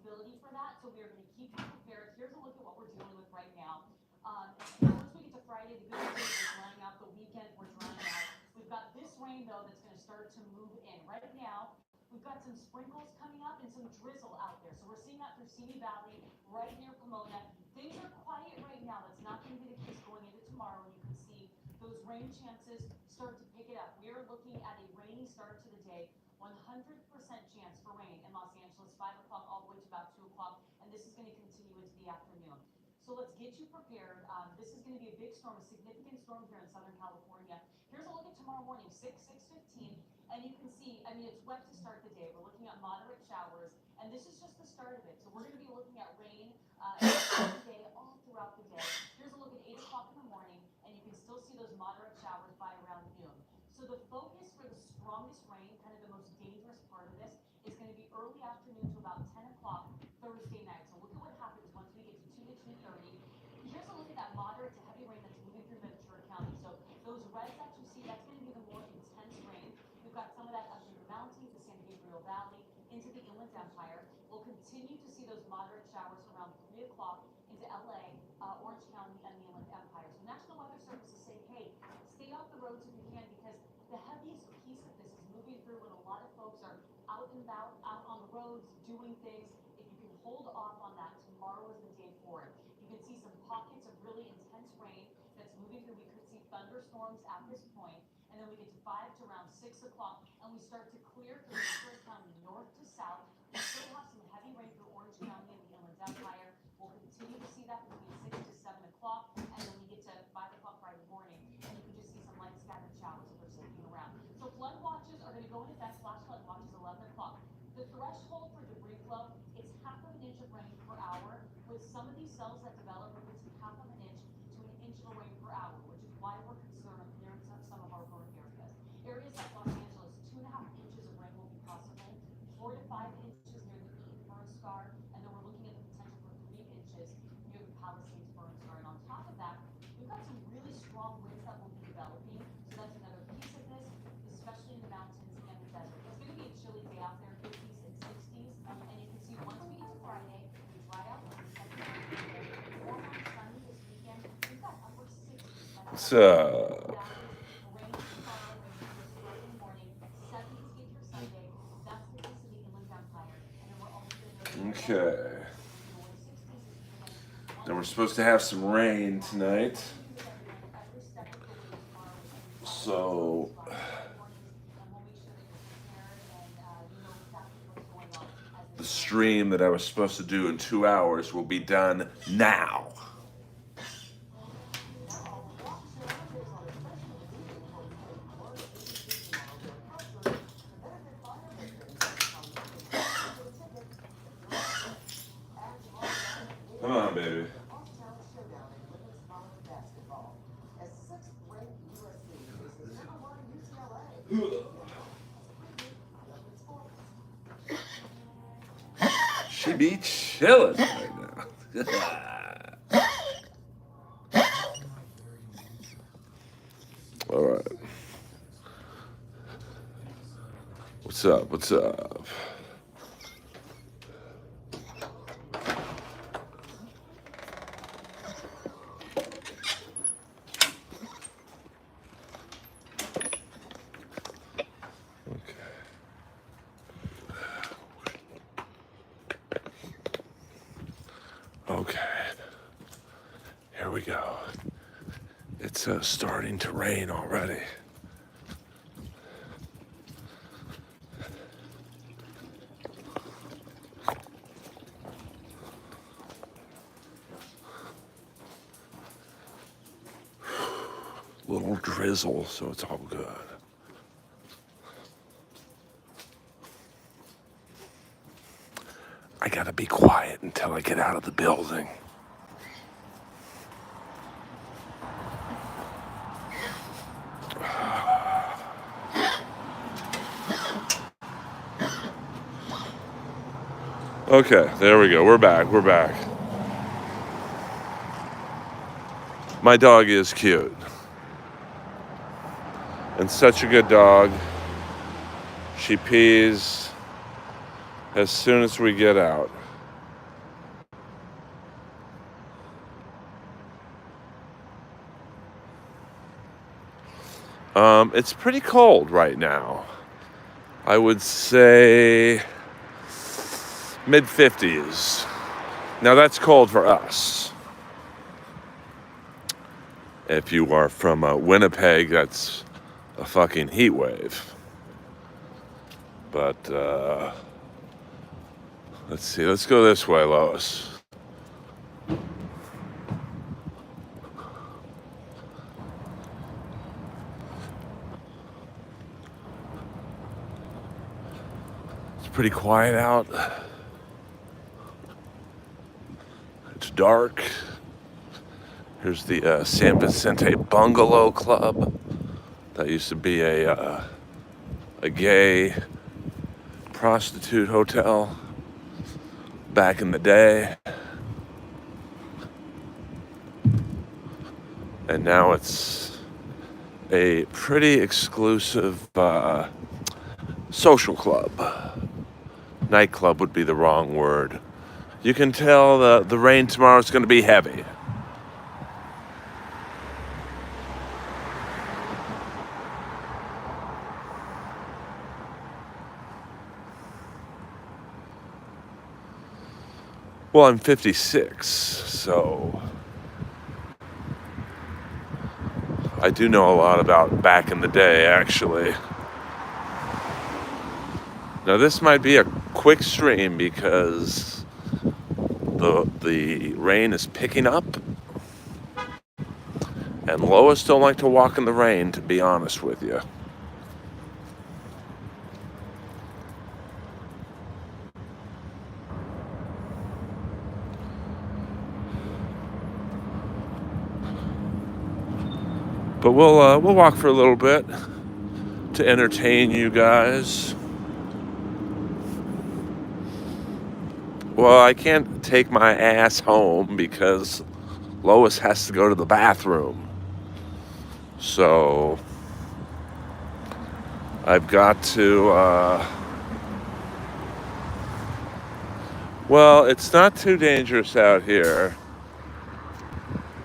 possibility for that, so we are going to keep you prepared. Here's a look at what we're dealing with right now. Once we get to Friday, the good news is we're drying out. The weekend, we're drying out. We've got this rain, though, that's going to start to move in. Right now, we've got some sprinkles coming up and some drizzle out there. So we're seeing that through Simi Valley, right near Pomona. Things are quiet right now. That's not going to be the case going into tomorrow. You can see those rain chances start to pick it up. We are looking at a rainy start to the day. 100% chance for rain in Los Angeles, 5 o'clock all the way to about 2 o'clock, and this is going to continue into the afternoon. So let's get you prepared. This is going to be a big storm, a significant storm here in Southern California. Here's a look at tomorrow morning, 6:15, and you can see, I mean, it's wet to start the day. We're looking at moderate showers, and this is just the start of it. So we're going to be looking at rain every day, all throughout the day. Here's a look at 8 o'clock in the morning, and you can still see those moderate showers by around noon. So the focus for the strongest rain, kind of the most dangerous part of this, is going to be early afternoon to about 10 o'clock Thursday night. So look at what happens once we get to 2 to 2:30. Here's a look at that moderate to heavy rain that's moving through Ventura County. So those reds that you see, that's going to be the more intense rain. We've got some of that up through the mountains, the San Gabriel Valley, into the Inland Empire. We'll continue to see those moderate showers around 3 o'clock into LA, Orange County, and the Inland Empire. So National Weather Service is saying, hey, stay off the roads if you can, because the heaviest piece of this is moving through when a lot of folks are out and about, out on the roads, doing things. If you can hold off on that, tomorrow is the day for it. You can see some pockets of really intense rain that's moving through. We could see thunderstorms at this point, and then we get to 5 to around 6 o'clock, and we start to clear through Ventura County north to south. We still have some heavy rain through Orange County and the Inland Empire. We'll continue to see that between 6 to 7 o'clock, and then we get to 5 o'clock Friday morning, and you can just see some light scattered showers that are sticking around. So flood watches are going to go into effect. Flash flood watches 11 o'clock. The threshold for debris flow, it's half of an inch of rain per hour. With some of these cells that develop, we can see half of an inch to an inch of rain per hour, which is why we're concerned near some of our burn areas. Areas like Los Angeles, 2.5 inches of rain will be possible, 4 to 5 inches near the Eaton burn scar, and then we're looking at the potential for 3 inches near the Palisades burn scar. And on top of that, we've got some really strong winds that will be developing, so that's another piece of this, especially in the mountains and the desert. It's going to be a chilly day out there, 50s and 60s, and you can see once we get to Friday, we dry out the warm on sunny this weekend. We've got upward 60s. What's Rain tomorrow, rain in the morning, 70s get your Sunday. That's the case of the Inland Empire, and then we're also going to okay? And we're supposed to have some rain tonight, so the stream that I was supposed to do in 2 hours will be done now. Come on, baby. She be chilling right now. All right. What's up? What's up? Okay, here we go. It's starting to rain already. Little drizzle, so it's all good. I gotta be quiet until I get out of the building. Okay, there we go. We're back. We're back. My dog is cute. And such a good dog. She pees as soon as we get out. It's pretty cold right now. I would say mid 50s. Now that's cold for us. If you are from Winnipeg, that's a fucking heat wave. But let's see. Let's go this way, Lois. It's pretty quiet out. It's dark. Here's the San Vicente Bungalow Club. That used to be a gay prostitute hotel back in the day. And now it's a pretty exclusive social club. Nightclub would be the wrong word. You can tell the rain tomorrow is going to be heavy. Well, I'm 56, so I do know a lot about back in the day, actually. Now, this might be a quick stream because the rain is picking up, and Lois don't like to walk in the rain, to be honest with you. But we'll walk for a little bit to entertain you guys. Well, I can't take my ass home because Lois has to go to the bathroom. So I've got to, well, it's not too dangerous out here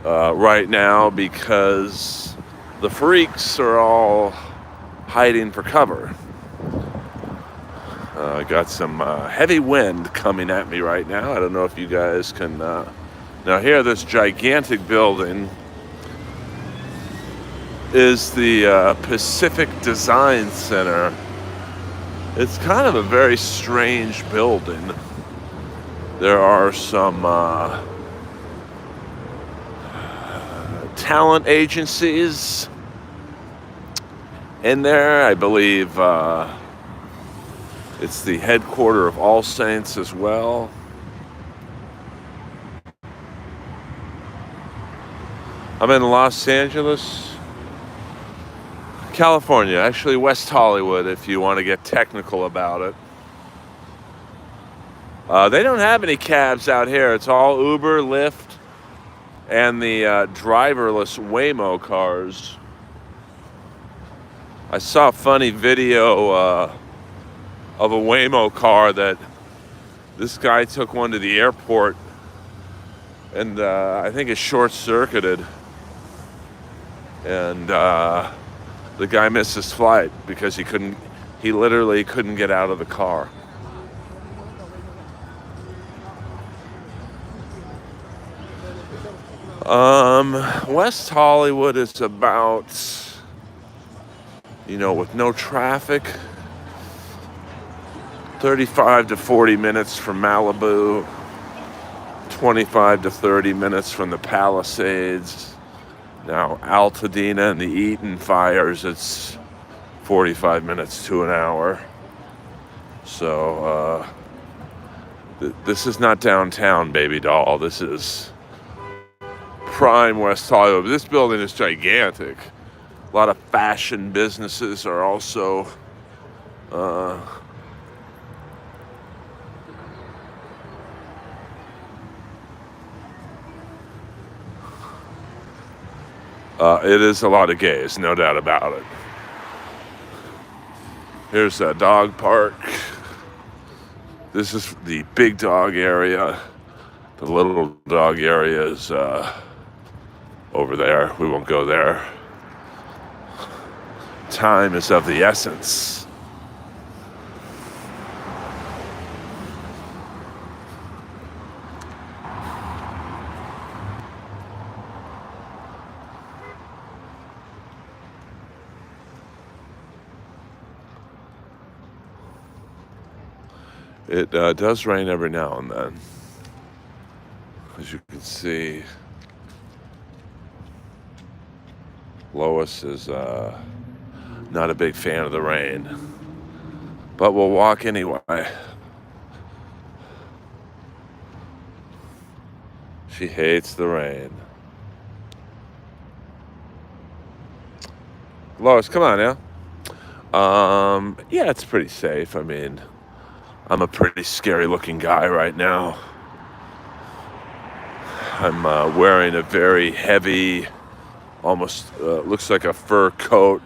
right now because the freaks are all hiding for cover. I got some heavy wind coming at me right now. I don't know if you guys can... Now here, this gigantic building is the Pacific Design Center. It's kind of a very strange building. There are some talent agencies in there. I believe it's the headquarters of All Saints as well. I'm in Los Angeles, California, actually West Hollywood if you want to get technical about it. They don't have any cabs out here. It's all Uber, Lyft, and the driverless Waymo cars. I saw a funny video of a Waymo car that this guy took one to the airport and I think it short-circuited. And the guy missed his flight because he literally couldn't get out of the car. West Hollywood is about, with no traffic, 35 to 40 minutes from Malibu, 25 to 30 minutes from the Palisades. Now, Altadena and the Eaton fires, it's 45 minutes to an hour. So, this is not downtown, baby doll. This is prime West Hollywood. This building is gigantic. A lot of fashion businesses are also it is a lot of gays, no doubt about it. Here's a dog park. This is the big dog area. The little dog area is over there. We won't go there. time is of the essence. It does rain every now and then. As you can see, Lois is not a big fan of the rain, but we'll walk anyway. She hates the rain. Lois, come on now. Yeah, it's pretty safe. I mean, I'm a pretty scary looking guy right now. I'm wearing a very heavy, almost looks like a fur coat.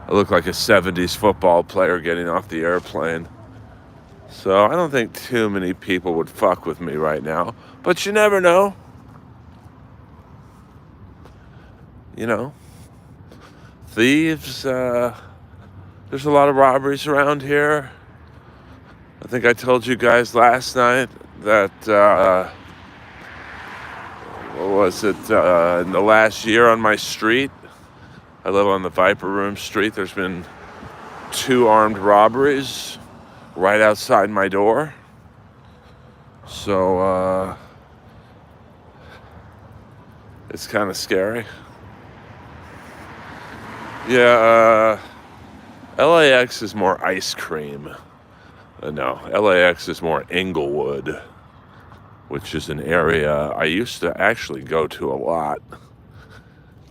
I look like a 70s football player getting off the airplane. So I don't think too many people would fuck with me right now. But you never know. You know, thieves, there's a lot of robberies around here. I think I told you guys last night that, what was it, in the last year on my street, I live on the Viper Room Street, there's been 2 armed robberies right outside my door. So, it's kind of scary. Yeah, LAX is more ice cream. No, LAX is more Inglewood, which is an area I used to actually go to a lot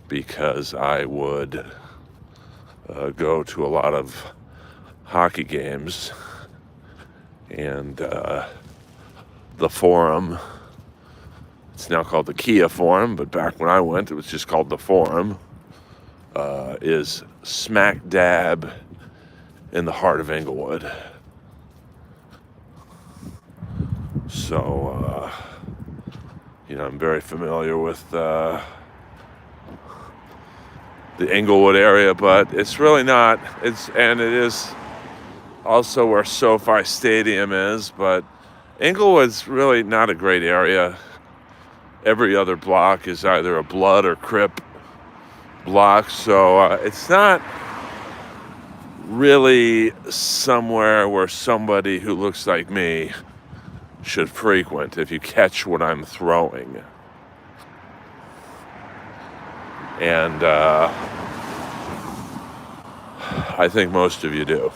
because I would go to a lot of hockey games. And the Forum, it's now called the Kia Forum, but back when I went, it was just called the Forum, is smack dab in the heart of Inglewood. So, I'm very familiar with the Inglewood area, but it's really not. It is also where SoFi Stadium is, but Inglewood's really not a great area. Every other block is either a Blood or Crip block, so it's not really somewhere where somebody who looks like me should frequent, if you catch what I'm throwing. And I think most of you do.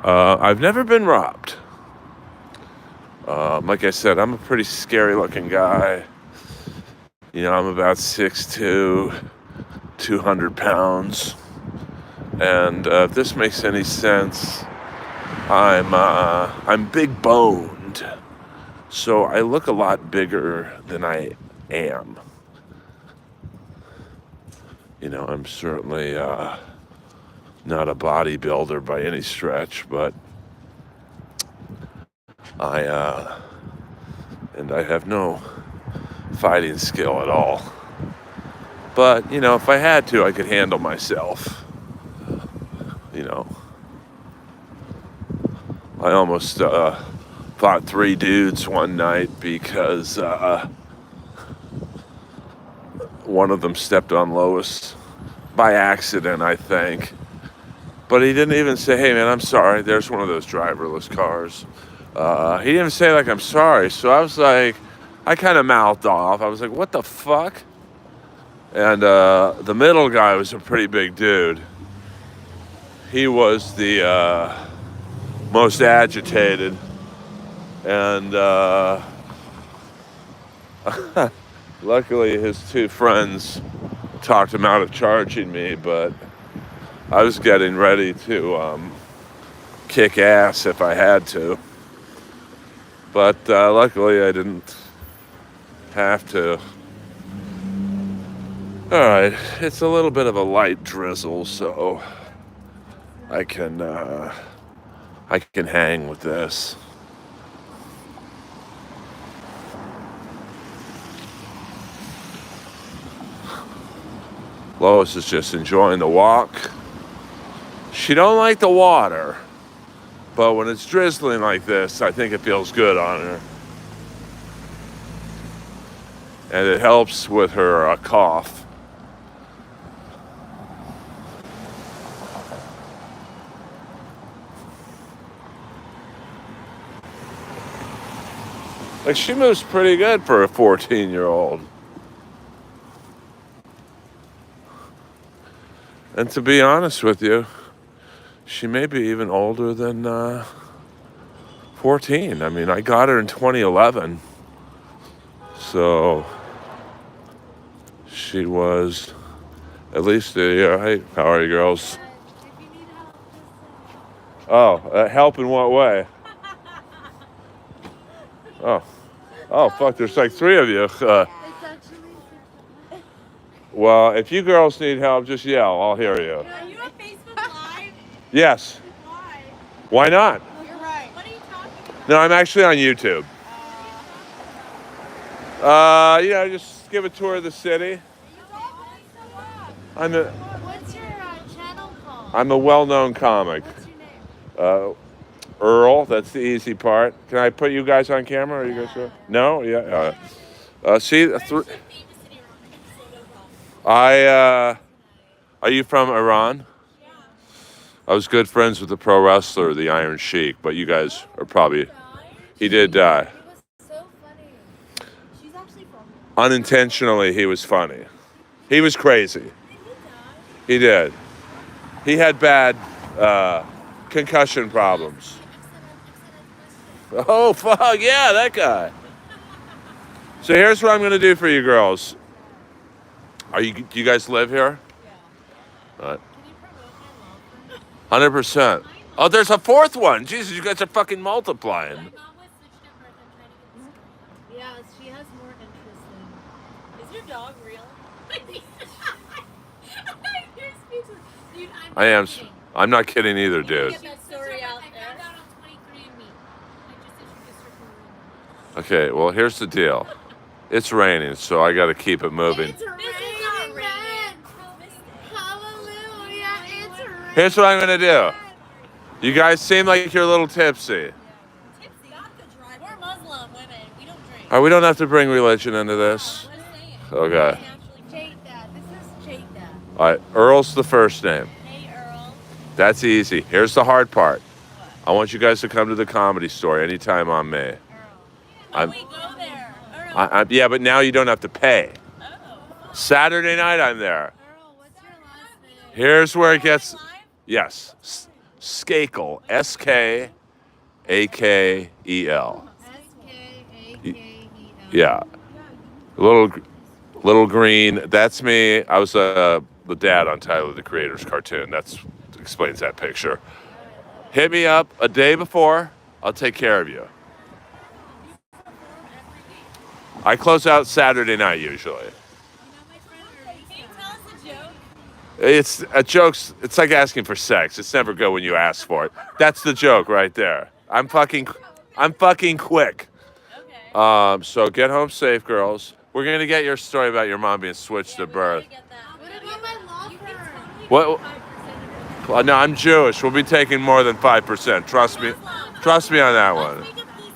I've never been robbed. Like I said, I'm a pretty scary looking guy. I'm about 6'2", 200 pounds. And if this makes any sense, I'm big boned. So I look a lot bigger than I am. I'm certainly not a bodybuilder by any stretch, but I have no fighting skill at all. But, if I had to, I could handle myself. I almost fought 3 dudes one night because one of them stepped on Lois by accident, I think. But he didn't even say, hey man, I'm sorry. There's one of those driverless cars. He didn't even say, like, I'm sorry. So I was like, I kind of mouthed off. I was like, what the fuck? And the middle guy was a pretty big dude. He was the most agitated. And luckily his 2 friends talked him out of charging me, but I was getting ready to kick ass if I had to. But luckily I didn't have to. Alright, it's a little bit of a light drizzle, so I can hang with this. Lois is just enjoying the walk. She don't like the water, but when it's drizzling like this, I think it feels good on her. And it helps with her cough. Like, she moves pretty good for a 14-year-old. And to be honest with you, she may be even older than 14. I mean, I got her in 2011. So she was at least a year. Hey, how are you girls? Oh, help in what way? Oh, fuck, there's like 3 of you. Well, if you girls need help, just yell. I'll hear you. Are you on Facebook Live? Yes. Why? Why not? You're right. What are you talking about? No, I'm actually on YouTube. Just give a tour of the city. What's your channel called? I'm a well-known comic. What's your name? Earl, that's the easy part. Can I put you guys on camera? Are you guys sure? No? Yeah. Are you from Iran? I was good friends with the pro wrestler, the Iron Sheik, but you guys are probably... He did die. It was so funny. She's actually from... Unintentionally, he was funny. He was crazy. He did. He had bad concussion problems. Oh, fuck, yeah, that guy. So here's what I'm going to do for you girls. Do you guys live here? Yeah. All right. Can you promote my law firm? 100%. Oh, there's a 4th one. Jesus, you guys are fucking multiplying. My mom was switched at birth. I'm trying to get this. Yeah, she has more interest in... Is your dog real? You're speechless. Dude, I am. kidding. I'm not kidding either, dude. Get that story out there. I found out on 23andMe. I just introduced her to Okay, well, here's the deal. It's raining, so I got to keep it moving. It's raining, man. Hallelujah, it's raining. Here's what I'm going to do. You guys seem like you're a little tipsy. Tipsy? We're Muslim women. We don't drink. We don't have to bring religion into this. Okay. Jada. This is Jada. All right, Earl's the first name. Hey, Earl. That's easy. Here's the hard part. I want you guys to come to the Comedy Store anytime on May. When we go there. Earl. Yeah, but now you don't have to pay. Oh. Saturday night, I'm there. Earl, what's your last name? Here's where it gets... Live? Yes. Skakel. Skakel. Skakel. Yeah. Little green. That's me. I was the dad on Tyler, the Creator's cartoon. That explains that picture. Hit me up a day before. I'll take care of you. I close out Saturday night usually. You know my friend Can you tell us a joke? It's a joke's. It's like asking for sex. It's never good when you ask for it. That's the joke right there. I'm fucking quick. Okay. So get home safe, girls. We're gonna get your story about your mom being switched at birth. What about my law firm? What? No, I'm Jewish. We'll be taking more than 5%. Trust me. Trust me on that one. Let's make a peace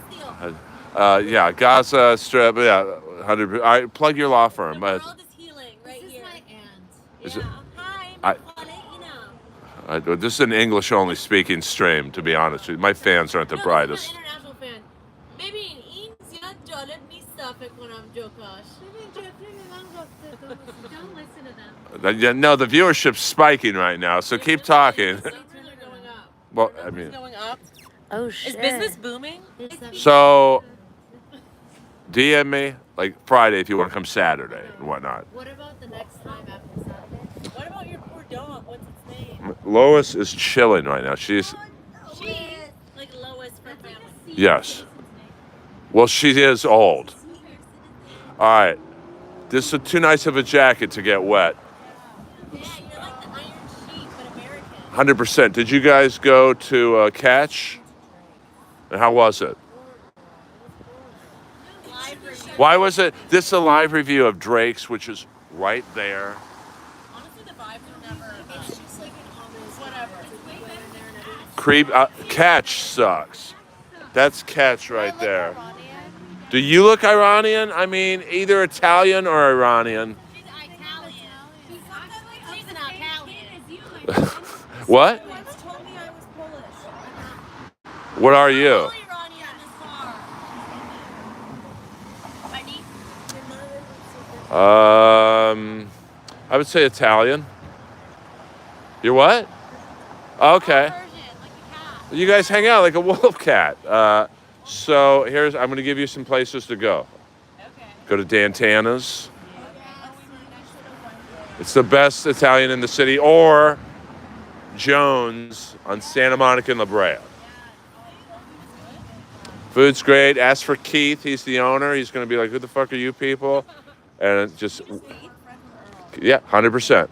deal. Yeah, Gaza Strip. Yeah, 100. All right, plug your law firm. The world is healing right This is here. my aunt. Is it- Hi, I- This is an English-only speaking stream. To be honest with you, my fans aren't the brightest. I'm an international fan. Maybe in India, Jolet ni safek konam jokash. Don't listen to them. Yeah, no, the viewership's spiking right now, so keep talking. Things are going up. Well, I mean, Going up. Oh Is shit. business booming? so DM me like Friday if you want to come Saturday and whatnot. What about the next time after Saturday? What about your poor dog? What's its name? Lois is chilling right now. She's She, like Lois from Family. yes. Well, she is old. All right. This is too nice of a jacket to get wet. Yeah, you're like the Iron Sheik, but American. 100%. Did you guys go to Catch? And how was it? Live review. Why was it? This is a live review of Drake's, which is right there. Honestly, Catch sucks. That's Catch right there. Do you look Iranian? I mean, either Italian or Iranian. She's Italian. She's an Italian. What? Once told me I was Polish. What are you? All Iranian in this car. Ready? I would say Italian. You're what? Okay. Version, like a cat. You guys hang out like a wolf cat. So I'm going to give you some places to go. Okay. Go to Dantana's. It's the best Italian in the city, or Jones on Santa Monica and La Brea. Food's great. Ask for Keith. He's the owner. He's going to be like, who the fuck are you people? And it just, yeah, 100%.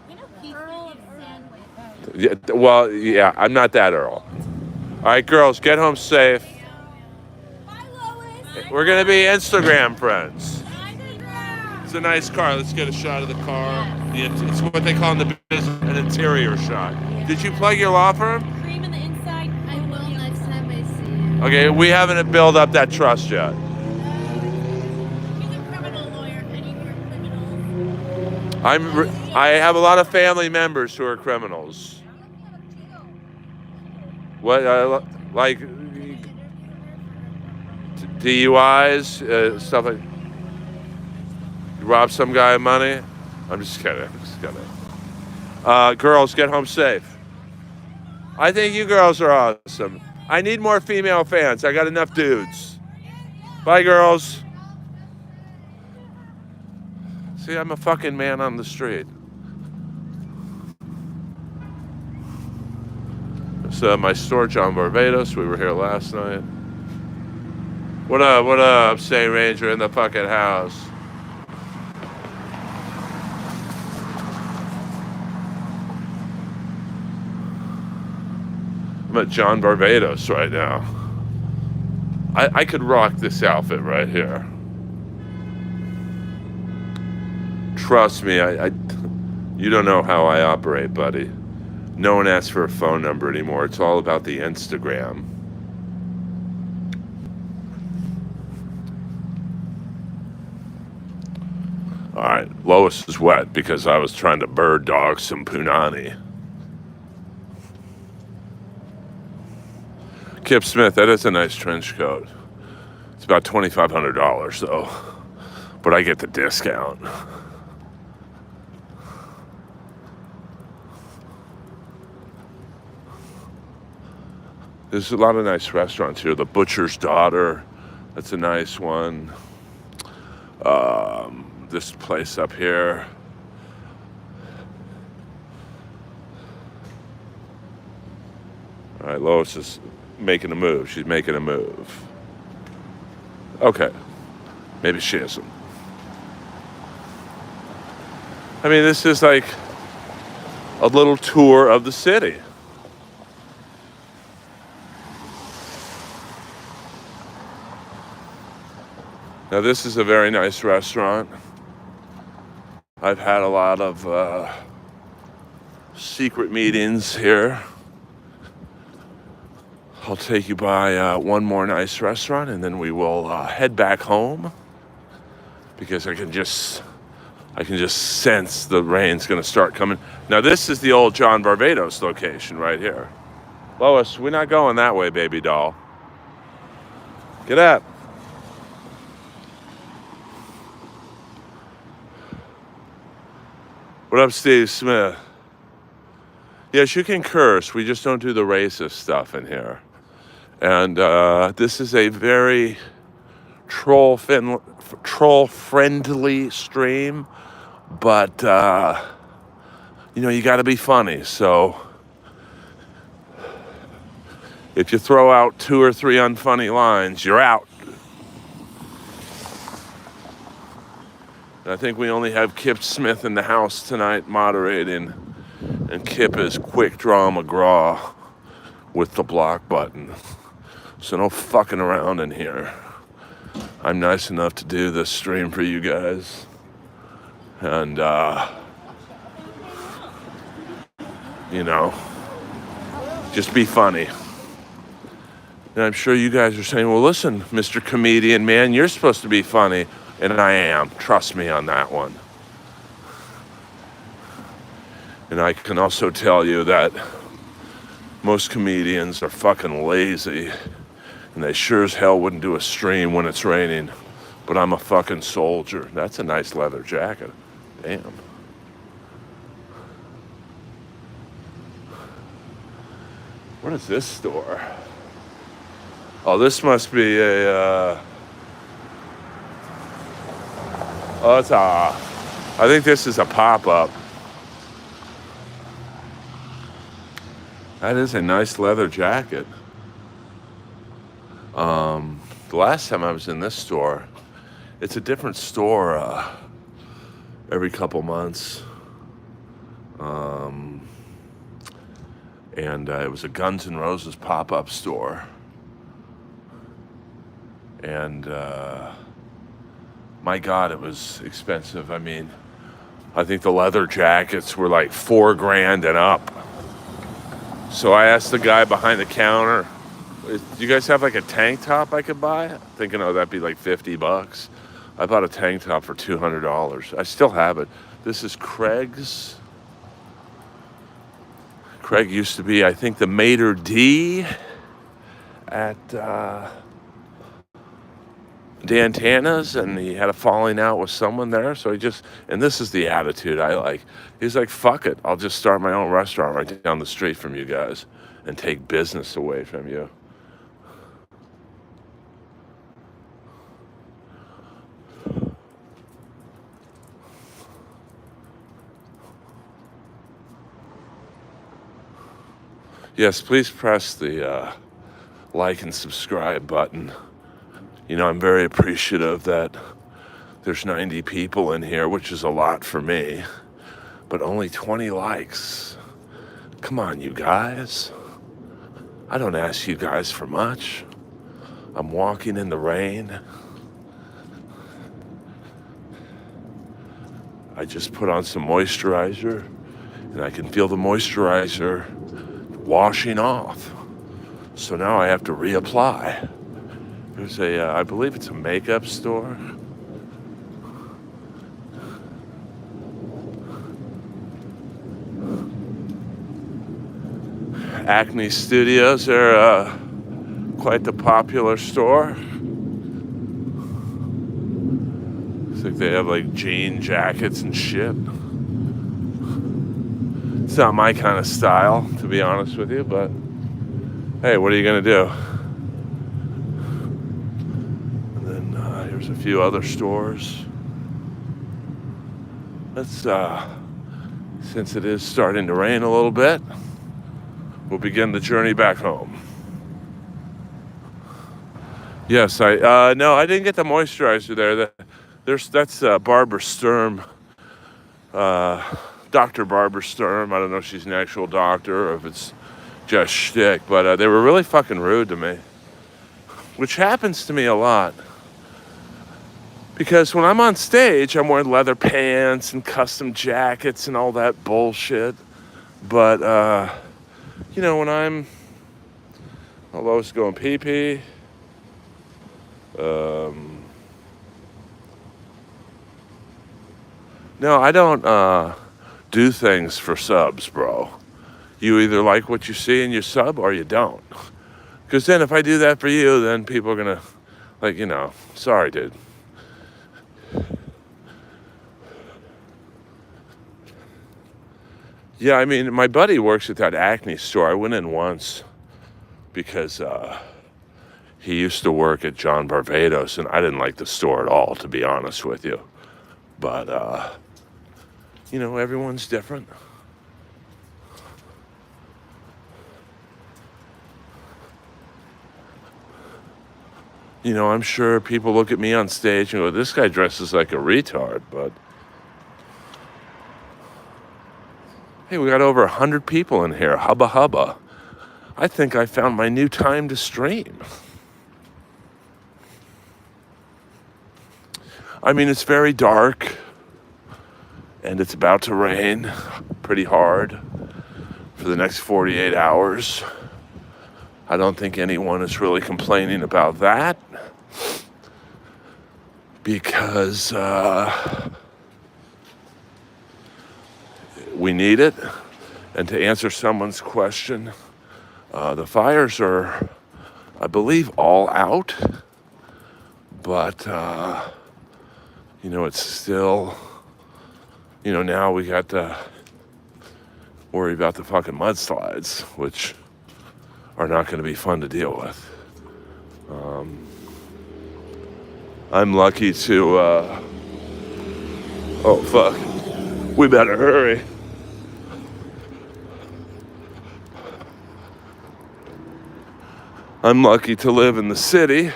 Earl sandwich. Yeah, well, yeah, I'm not that Earl. All right, girls, get home safe. Bye, Lois. We're going to be Instagram friends. Instagram. It's a nice car. Let's get a shot of the car. It's what they call in the business an interior shot. Did you plug your law firm? Cream in the inside. I will next time I see you. Okay, we haven't built up that trust yet. She's a criminal lawyer. Any criminals? I have a lot of family members who are criminals. What, like DUIs, stuff like. You rob some guy of money? I'm just kidding. Girls, get home safe. I think you girls are awesome. I need more female fans. I got enough dudes. Bye, girls. See, I'm a fucking man on the street. It's my store, John Barbados. We were here last night. What up, St. Ranger in the fucking house? I'm at John Barbados right now. I could rock this outfit right here. Trust me, you don't know how I operate, buddy. No one asks for a phone number anymore. It's all about the Instagram. All right, Lois is wet because I was trying to bird dog some punani. Kip Smith, that is a nice trench coat. It's about $2,500 though, but I get the discount. There's a lot of nice restaurants here. The Butcher's Daughter, that's a nice one. This place up here. All right, Lois is making a move. She's making a move. Okay. Maybe she isn't. I mean, this is like a little tour of the city. Now, this is a very nice restaurant. I've had a lot of secret meetings here. I'll take you by one more nice restaurant, and then we will head back home because I can just sense the rain's going to start coming. Now, this is the old John Barbados location right here. Lois, we're not going that way, baby doll. Get up. What up, Steve Smith? Yes, you can curse. We just don't do the racist stuff in here. And this is a very troll-friendly stream, but you got to be funny. So if you throw out 2 or 3 unfunny lines, you're out. And I think we only have Kip Smith in the house tonight moderating, and Kip is quick draw McGraw with the block button. So no fucking around in here. I'm nice enough to do this stream for you guys. And, just be funny. And I'm sure you guys are saying, well, listen, Mr. Comedian, man, you're supposed to be funny. And I am. Trust me on that one. And I can also tell you that most comedians are fucking lazy. And they sure as hell wouldn't do a stream when it's raining. But I'm a fucking soldier. That's a nice leather jacket. Damn. What is this store? Oh, this must be a, oh, it's a, I think this is a pop-up. That is a nice leather jacket. The last time I was in this store, it's a different store every couple months. And it was a Guns N' Roses pop-up store. And my God, it was expensive. I mean, I think the leather jackets were like $4,000 and up. So I asked the guy behind the counter, do you guys have like a tank top I could buy? Thinking, oh, that'd be like $50. I bought a tank top for $200. I still have it. This is Craig's. Craig used to be, I think, the maitre d' at Dantana's, and he had a falling out with someone there. So and this is the attitude I like. He's like, fuck it. I'll just start my own restaurant right down the street from you guys and take business away from you. Yes, please press the like and subscribe button. You know, I'm very appreciative that there's 90 people in here, which is a lot for me, but only 20 likes. Come on, you guys. I don't ask you guys for much. I'm walking in the rain. I just put on some moisturizer, and I can feel the moisturizer washing off. So now I have to reapply. There's I believe it's a makeup store. Acne Studios are quite the popular store. Looks like they have like jean jackets and shit. It's not my kind of style, to be honest with you, but hey, what are you gonna do? And then here's a few other stores. Let's, since it is starting to rain a little bit, we'll begin the journey back home. Yes, no, I didn't get the moisturizer there. That's Barbara Sturm, Dr. Barbara Sturm. I don't know if she's an actual doctor or if it's just shtick, but they were really fucking rude to me, which happens to me a lot. Because when I'm on stage, I'm wearing leather pants and custom jackets and all that bullshit. But, you know, when I'm, although it's going pee-pee, no, I don't do things for subs, bro. You either like what you see in your sub or you don't. Because then if I do that for you, then people are going to, like, you know, sorry, dude. Yeah, I mean, my buddy works at that Acne store. I went in once because he used to work at John Barbados, and I didn't like the store at all, to be honest with you. But, you know, everyone's different. You know, I'm sure people look at me on stage and go, this guy dresses like a retard, but hey, we got over 100 people in here. Hubba hubba. I think I found my new time to stream. I mean, it's very dark, and it's about to rain pretty hard for the next 48 hours. I don't think anyone is really complaining about that because we need it. And to answer someone's question, the fires are, I believe, all out, but, it's still, now we got to worry about the fucking mudslides, which are not going to be fun to deal with. I'm lucky to, oh fuck, we better hurry. I'm lucky to live in the city,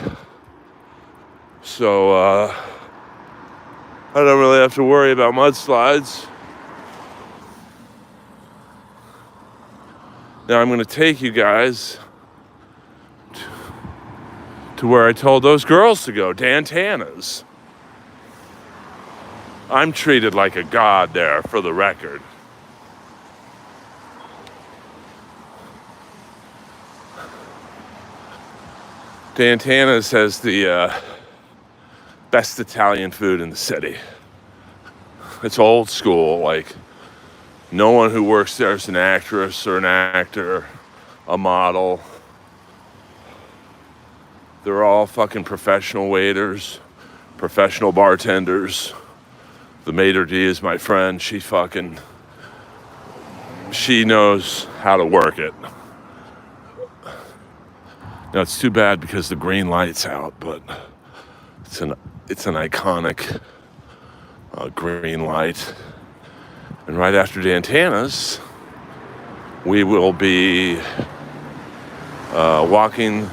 so I don't really have to worry about mudslides. Now I'm going to take you guys to where I told those girls to go, Dantana's. I'm treated like a god there, for the record. Dantana's has the best Italian food in the city. It's old school, like no one who works there is an actress or an actor, a model. They're all fucking professional waiters, professional bartenders. The maitre d' is my friend. She knows how to work it. Now it's too bad because the green light's out, but it's an iconic green light. And right after Dantana's, we will be walking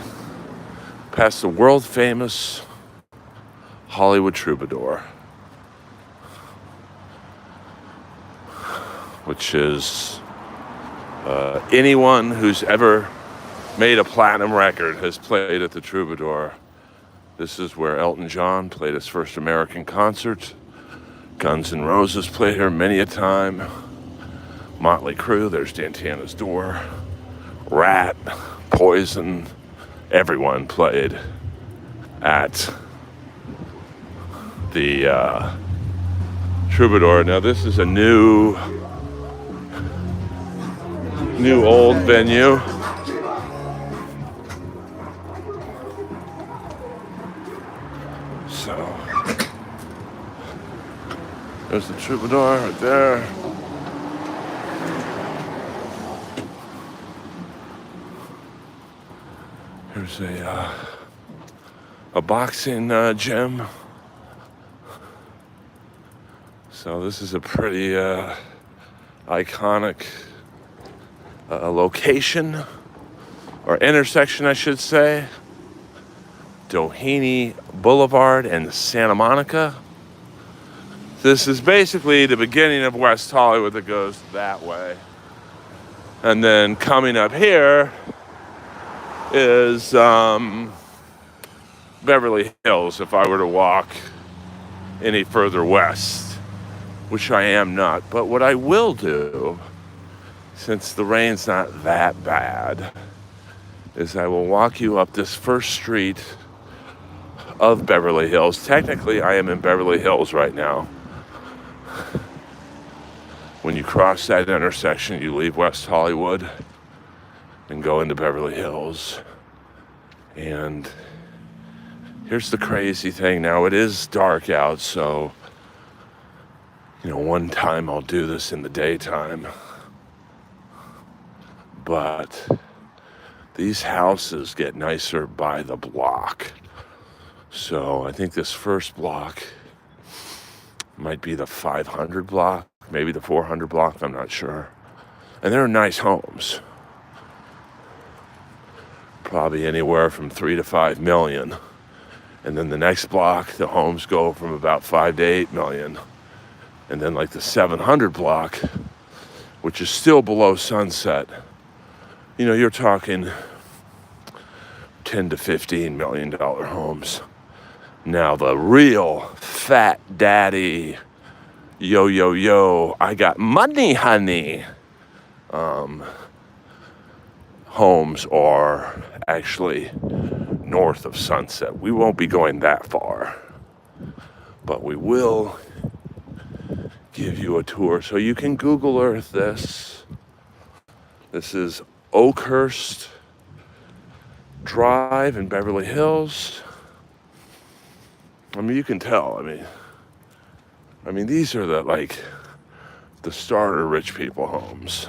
past the world famous Hollywood Troubadour, which is anyone who's ever made a platinum record has played at the Troubadour. This is where Elton John played his first American concert. Guns N' Roses played here many a time. Motley Crue, there's Dantana's door. Rat, Poison, everyone played at the Troubadour. Now this is a new old venue. So there's the Troubadour right there. Here's a boxing gym. So this is a pretty iconic location, or intersection, I should say. Doheny Boulevard and Santa Monica. This is basically the beginning of West Hollywood that goes that way. And then coming up here is Beverly Hills, if I were to walk any further west, which I am not. But what I will do, since the rain's not that bad, is I will walk you up this first street of Beverly Hills. Technically, I am in Beverly Hills right now. When you cross that intersection, you leave West Hollywood and go into Beverly Hills. And here's the crazy thing. Now, it is dark out, so, one time I'll do this in the daytime. But these houses get nicer by the block. So I think this first block might be the 500 block, maybe the 400 block, I'm not sure. And they're nice homes. Probably anywhere from 3 to 5 million. And then the next block, the homes go from about 5 to 8 million. And then like the 700 block, which is still below Sunset, you're talking 10 to 15 million dollar homes. Now the real fat daddy, yo, I got money, honey, homes are actually north of Sunset. We won't be going that far, but we will give you a tour. So you can Google Earth this. This is Oakhurst Drive in Beverly Hills. I mean, you can tell. I mean, these are the starter rich people homes.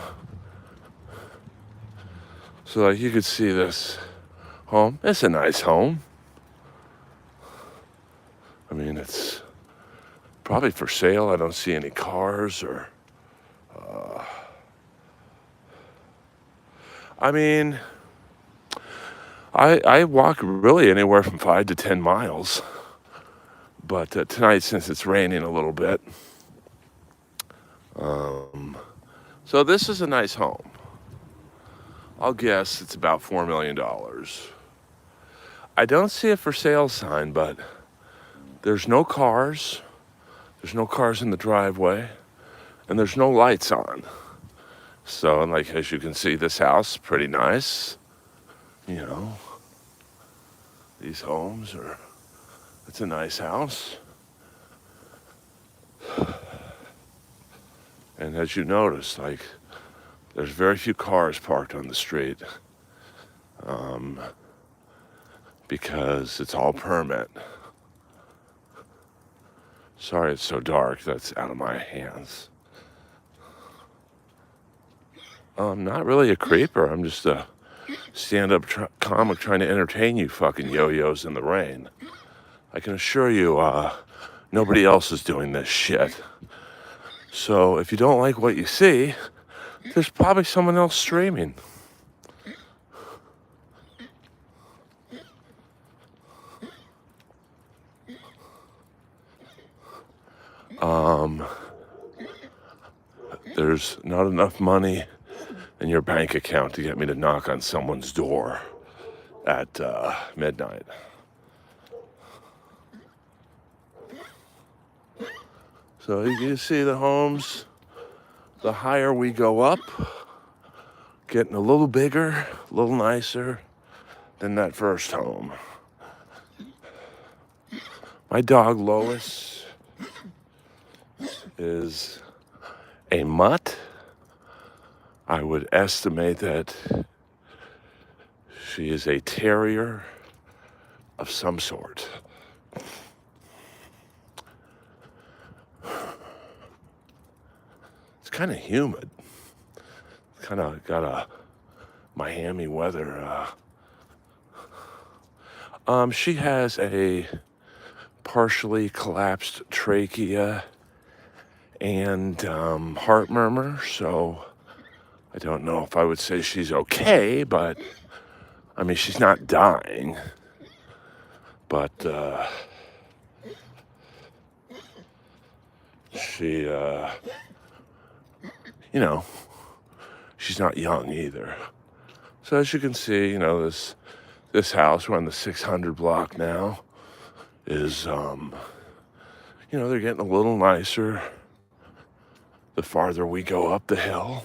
So you could see this home. It's a nice home. I mean, it's probably for sale. I don't see any cars or. I mean, I walk really anywhere from 5 to 10 miles. But tonight, since it's raining a little bit, so this is a nice home. I'll guess it's about $4 million. I don't see a for sale sign, but there's no cars. There's no cars in the driveway, and there's no lights on. So, as you can see, this house, pretty nice. You know, these homes it's a nice house. And as you notice, there's very few cars parked on the street because it's all permit. Sorry it's so dark. That's out of my hands. I'm not really a creeper. I'm just a stand-up comic trying to entertain you fucking yo-yos in the rain. I can assure you nobody else is doing this shit. So if you don't like what you see, there's probably someone else streaming. There's not enough money in your bank account to get me to knock on someone's door at midnight. So you can see the homes, the higher we go up, getting a little bigger, a little nicer than that first home. My dog Lois is a mutt. I would estimate that she is a terrier of some sort. It's kind of humid. It's kind of got a Miami weather. She has a partially collapsed trachea and heart murmur, so I don't know if I would say she's okay, but I mean, she's not dying, but she, she's not young either. So as you can see, this house, we're on the 600 block now, is, they're getting a little nicer the farther we go up the hill.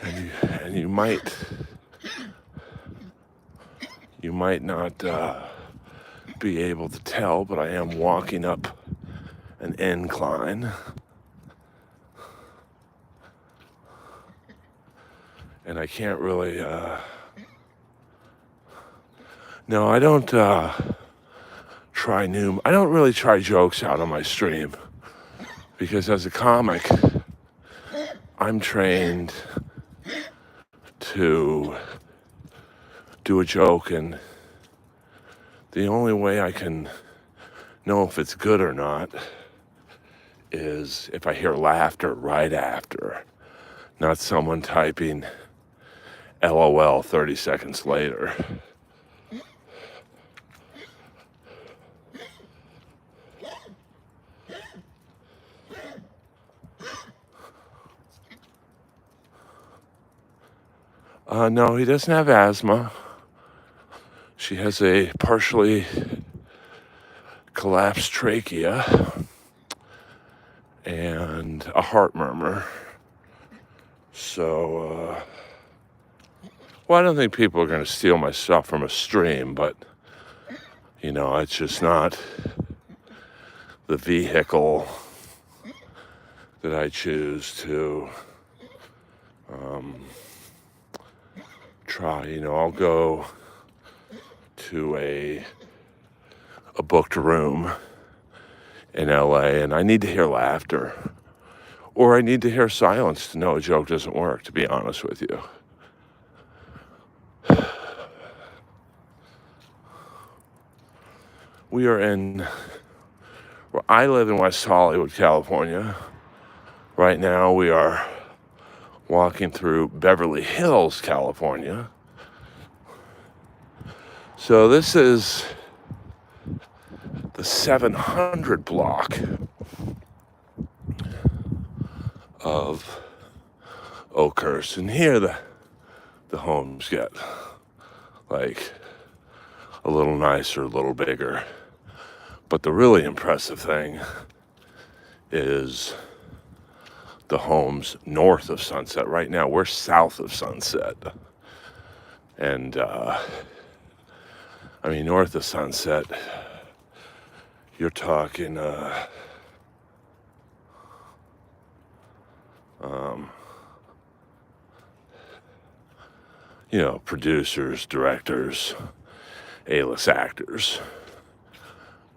And you might not be able to tell, but I am walking up an incline. And I can't really, no, I don't I don't really try jokes out on my stream, because as a comic, I'm trained to do a joke, and the only way I can know if it's good or not is if I hear laughter right after, not someone typing LOL 30 seconds later. No, he doesn't have asthma. She has a partially collapsed trachea and a heart murmur. So, Well, I don't think people are going to steal my stuff from a stream, but, you know, it's just not the vehicle that I choose to try. You know, I'll go to a booked room in LA and I need to hear laughter, or I need to hear silence to know a joke doesn't work, to be honest with you. We are well, I live in West Hollywood, California. Right now we are walking through Beverly Hills, California. So this is the 700 block of Oakhurst. And here the homes get like a little nicer, a little bigger. But the really impressive thing is the homes north of Sunset. Right now we're south of Sunset. And I mean, north of Sunset, you're talking you know, producers, directors, A-list actors.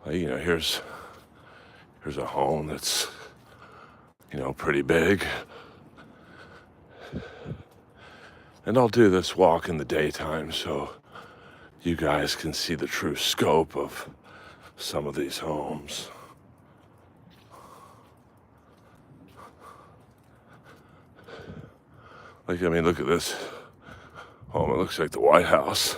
You know, here's a home that's, you know, pretty big. And I'll do this walk in the daytime so you guys can see the true scope of some of these homes. Like, I mean, look at this home. It looks like the White House.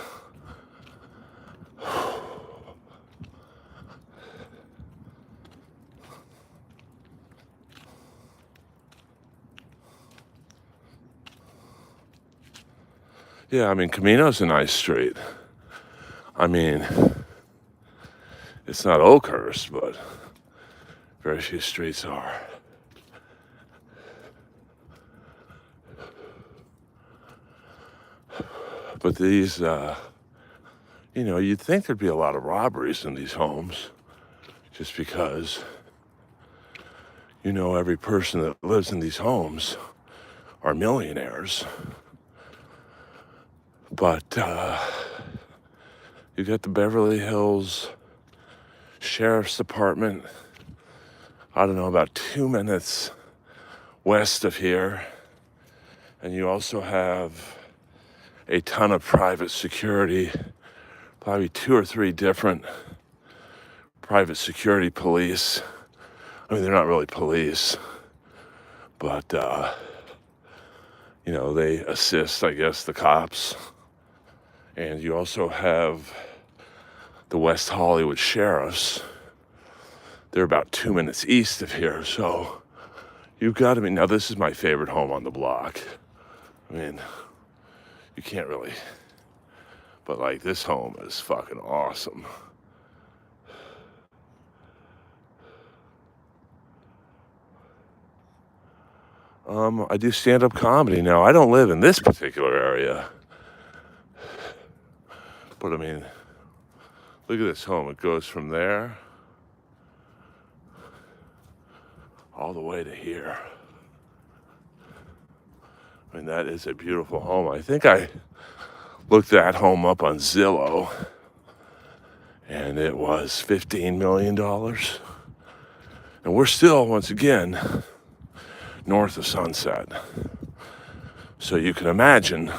Yeah, I mean, Camino's a nice street. I mean, it's not Oakhurst, but very few streets are. But these, you know, you'd think there'd be a lot of robberies in these homes just because, you know, every person that lives in these homes are millionaires. But you got the Beverly Hills Sheriff's Department, I don't know, about 2 minutes west of here. And you also have a ton of private security, probably 2 or 3 different private security police. I mean, they're not really police, but, you know, they assist, I guess, the cops. And you also have the West Hollywood Sheriffs. They're about 2 minutes east of here, so you've got to be, now this is my favorite home on the block. I mean, you can't really, but like this home is fucking awesome. I do stand-up comedy now. I don't live in this particular area. But I mean, look at this home. It goes from there all the way to here. I mean, that is a beautiful home. I think I looked that home up on Zillow, and it was $15 million. And we're still, once again, north of Sunset. So you can imagine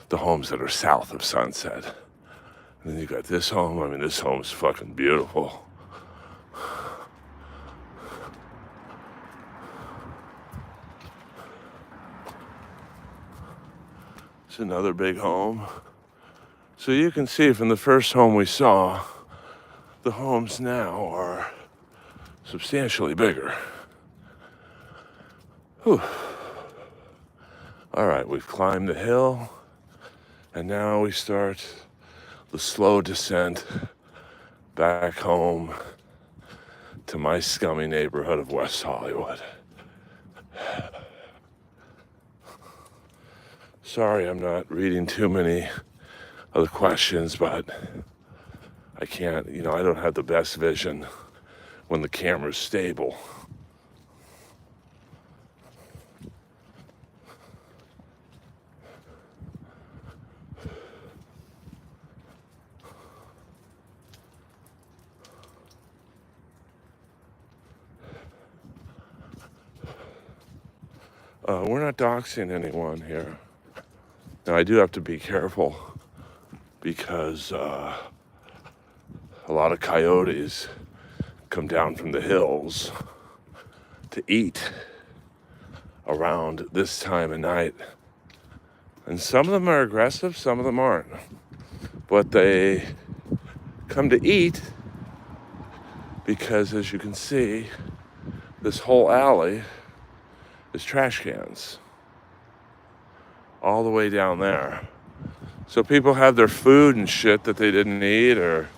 the homes that are south of Sunset. And then you got this home. I mean, this home is fucking beautiful. It's another big home. So you can see from the first home we saw, the homes now are substantially bigger. Whew. All right, we've climbed the hill. And now we start the slow descent back home to my scummy neighborhood of West Hollywood. Sorry, I'm not reading too many of the questions, but I can't, I don't have the best vision when the camera's stable. We're not doxing anyone here. Now, I do have to be careful because a lot of coyotes come down from the hills to eat around this time of night. And some of them are aggressive, some of them aren't. But they come to eat because, as you can see, this whole alley is trash cans all the way down there. So people have their food and shit that they didn't eat or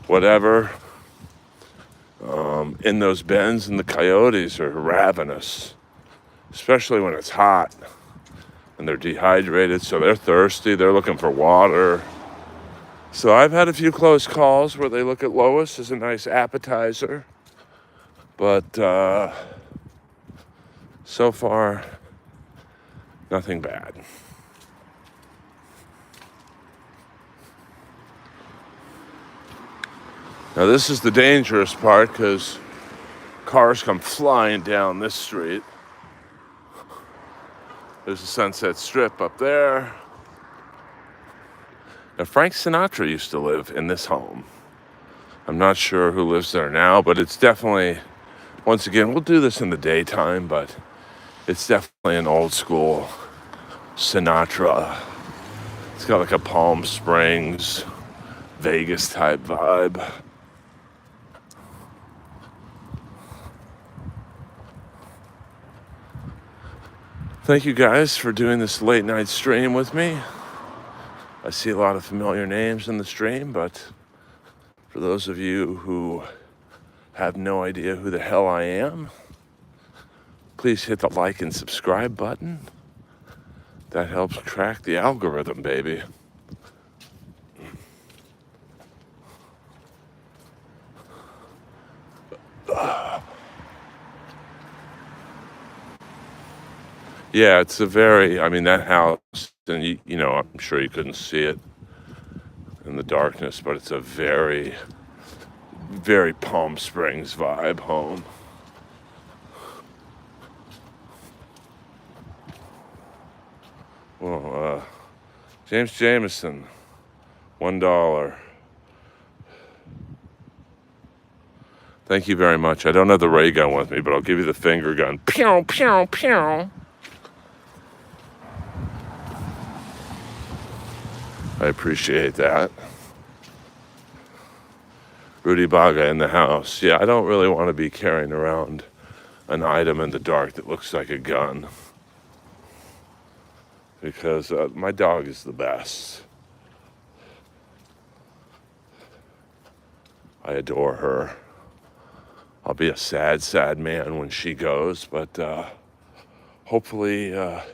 whatever in those bins, and the coyotes are ravenous, especially when it's hot and they're dehydrated, so they're thirsty, they're looking for water. So I've had a few close calls where they look at Lois as a nice appetizer, but so far, nothing bad. Now this is the dangerous part because cars come flying down this street. There's a Sunset Strip up there. Now Frank Sinatra used to live in this home. I'm not sure who lives there now, but it's definitely, once again, we'll do this in the daytime, but it's definitely an old school Sinatra. It's got like a Palm Springs, Vegas type vibe. Thank you guys for doing this late night stream with me. I see a lot of familiar names in the stream, but for those of you who have no idea who the hell I am, please hit the like and subscribe button. That helps crack the algorithm, baby. Yeah, it's a very, that house, and I'm sure you couldn't see it in the darkness, but it's a very, very Palm Springs vibe home. Well, James Jameson, $1. Thank you very much. I don't have the ray gun with me, but I'll give you the finger gun. Pew, pew, pew. I appreciate that. Rudy Baga in the house. Yeah, I don't really want to be carrying around an item in the dark that looks like a gun. Because my dog is the best. I adore her. I'll be a sad, sad man when she goes, but hopefully that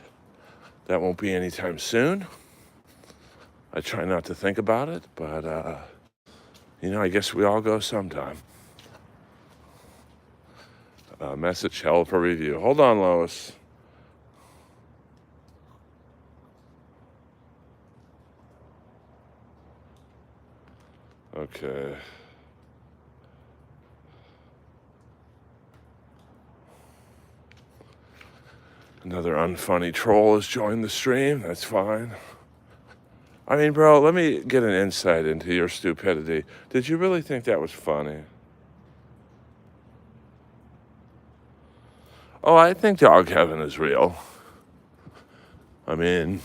won't be anytime soon. I try not to think about it, but, I guess we all go sometime. Message hell for review. Hold on, Lois. Okay. Another unfunny troll has joined the stream. That's fine. Bro, let me get an insight into your stupidity. Did you really think that was funny? Oh, I think dog heaven is real. I'm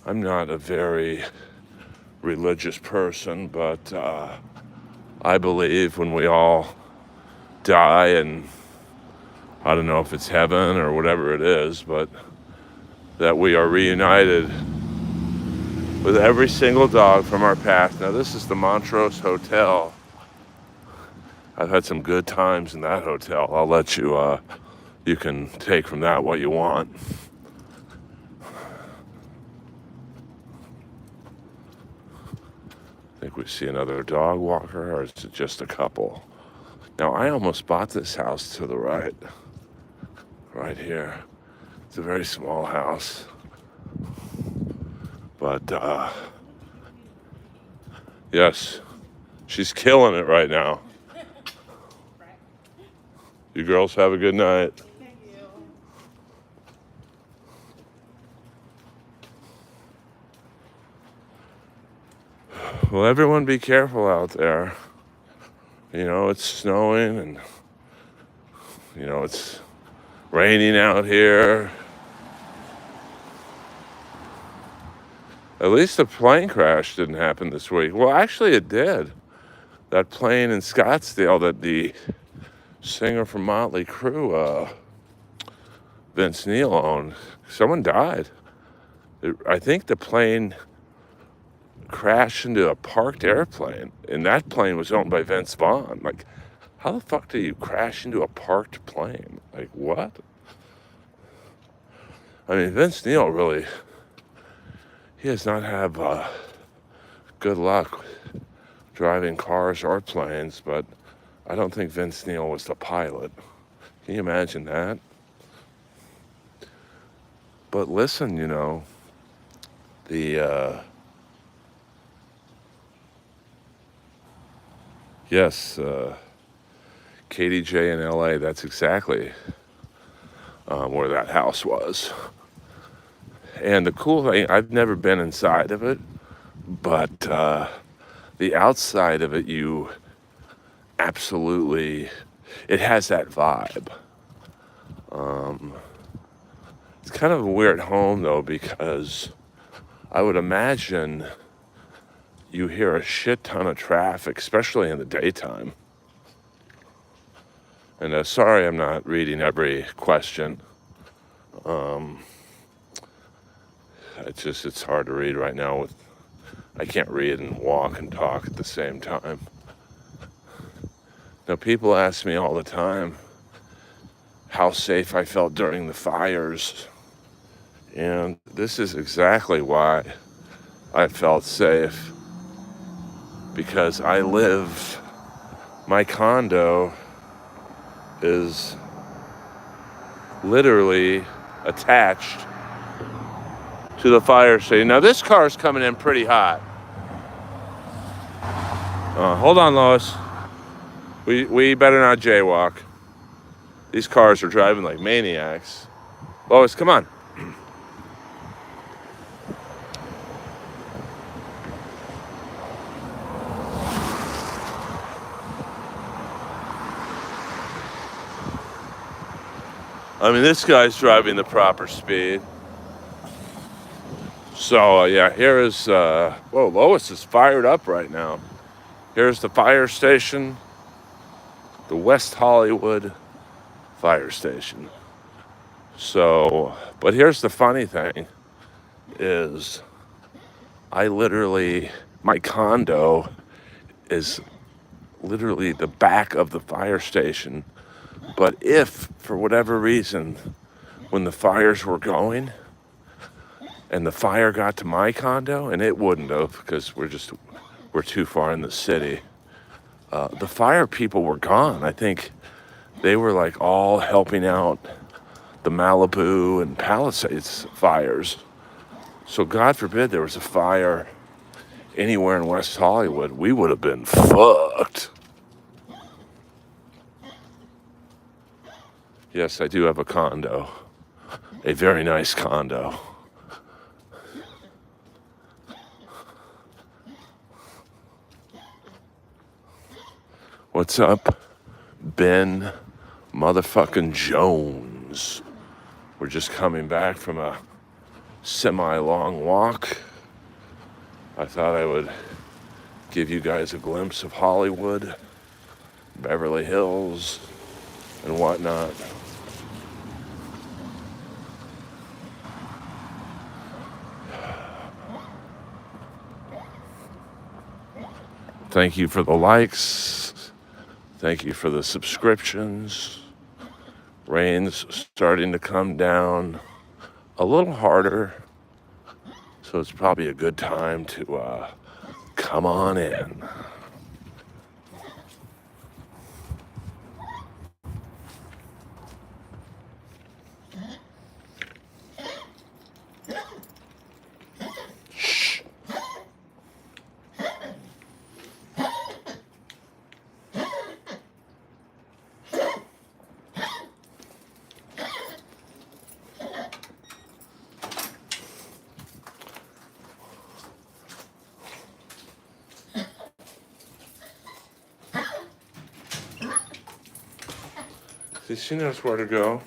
not a very religious person, but I believe when we all die, and I don't know if it's heaven or whatever it is, but that we are reunited with every single dog from our past. Now, this is the Montrose Hotel. I've had some good times in that hotel. I'll let you, you can take from that what you want. I think we see another dog walker, or is it just a couple? Now, I almost bought this house to the right here. It's a very small house. But, yes, she's killing it right now. You girls have a good night. Thank you. Well, everyone be careful out there. You know, it's snowing and, you know, it's raining out here. At least the plane crash didn't happen this week. Well, actually it did. That plane in Scottsdale that the singer from Motley Crue, Vince Neil, owned, someone died. I think the plane crashed into a parked airplane, and that plane was owned by Vince Vaughn. Like, how the fuck do you crash into a parked plane? Like, what? I mean, Vince Neil really, he does not have good luck driving cars or planes, but I don't think Vince Neil was the pilot. Can you imagine that? But listen, you know, yes, KDJ in LA, that's exactly where that house was. And the cool thing, I've never been inside of it, but the outside of it, you absolutely, it has that vibe. It's kind of a weird home though, because I would imagine you hear a shit ton of traffic, especially in the daytime. And sorry, I'm not reading every question. It's hard to read right now. I can't read and walk and talk at the same time. Now, people ask me all the time how safe I felt during the fires. And this is exactly why I felt safe. Because my condo is literally attached to the fire station. Now this car's coming in pretty hot. Hold on, Lois. We better not jaywalk. These cars are driving like maniacs. Lois, come on. I mean, this guy's driving the proper speed. So, yeah, here is, whoa, Lois is fired up right now. Here's the fire station, the West Hollywood fire station. So, but here's the funny thing is my condo is literally the back of the fire station. But if, for whatever reason, when the fires were going and the fire got to my condo, and it wouldn't have because we're too far in the city, the fire people were gone. I think they were like all helping out the Malibu and Palisades fires. So God forbid there was a fire anywhere in West Hollywood, we would have been fucked. Yes, I do have a condo. A very nice condo. What's up, Ben motherfucking Jones? We're just coming back from a semi-long walk. I thought I would give you guys a glimpse of Hollywood, Beverly Hills, and whatnot. Thank you for the likes. Thank you for the subscriptions. Rain's starting to come down a little harder, so it's probably a good time to Come on in. Shh. See, she knows where to go.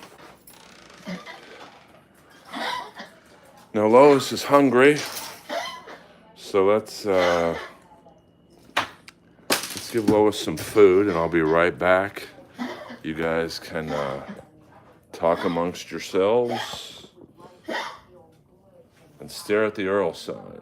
Now Lois is hungry, so let's give Lois some food, and I'll be right back. You guys can talk amongst yourselves and stare at the Earl sign.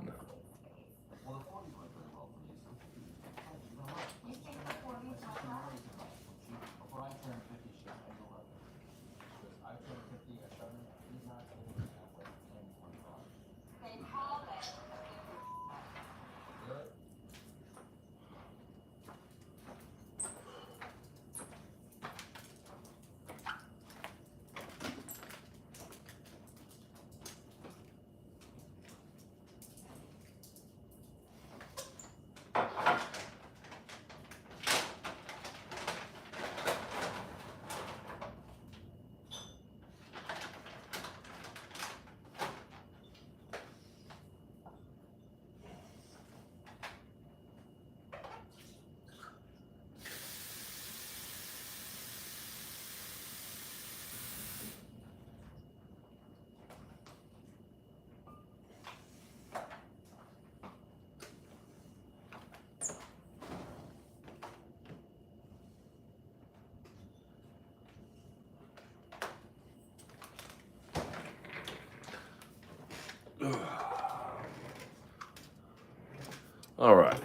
All right.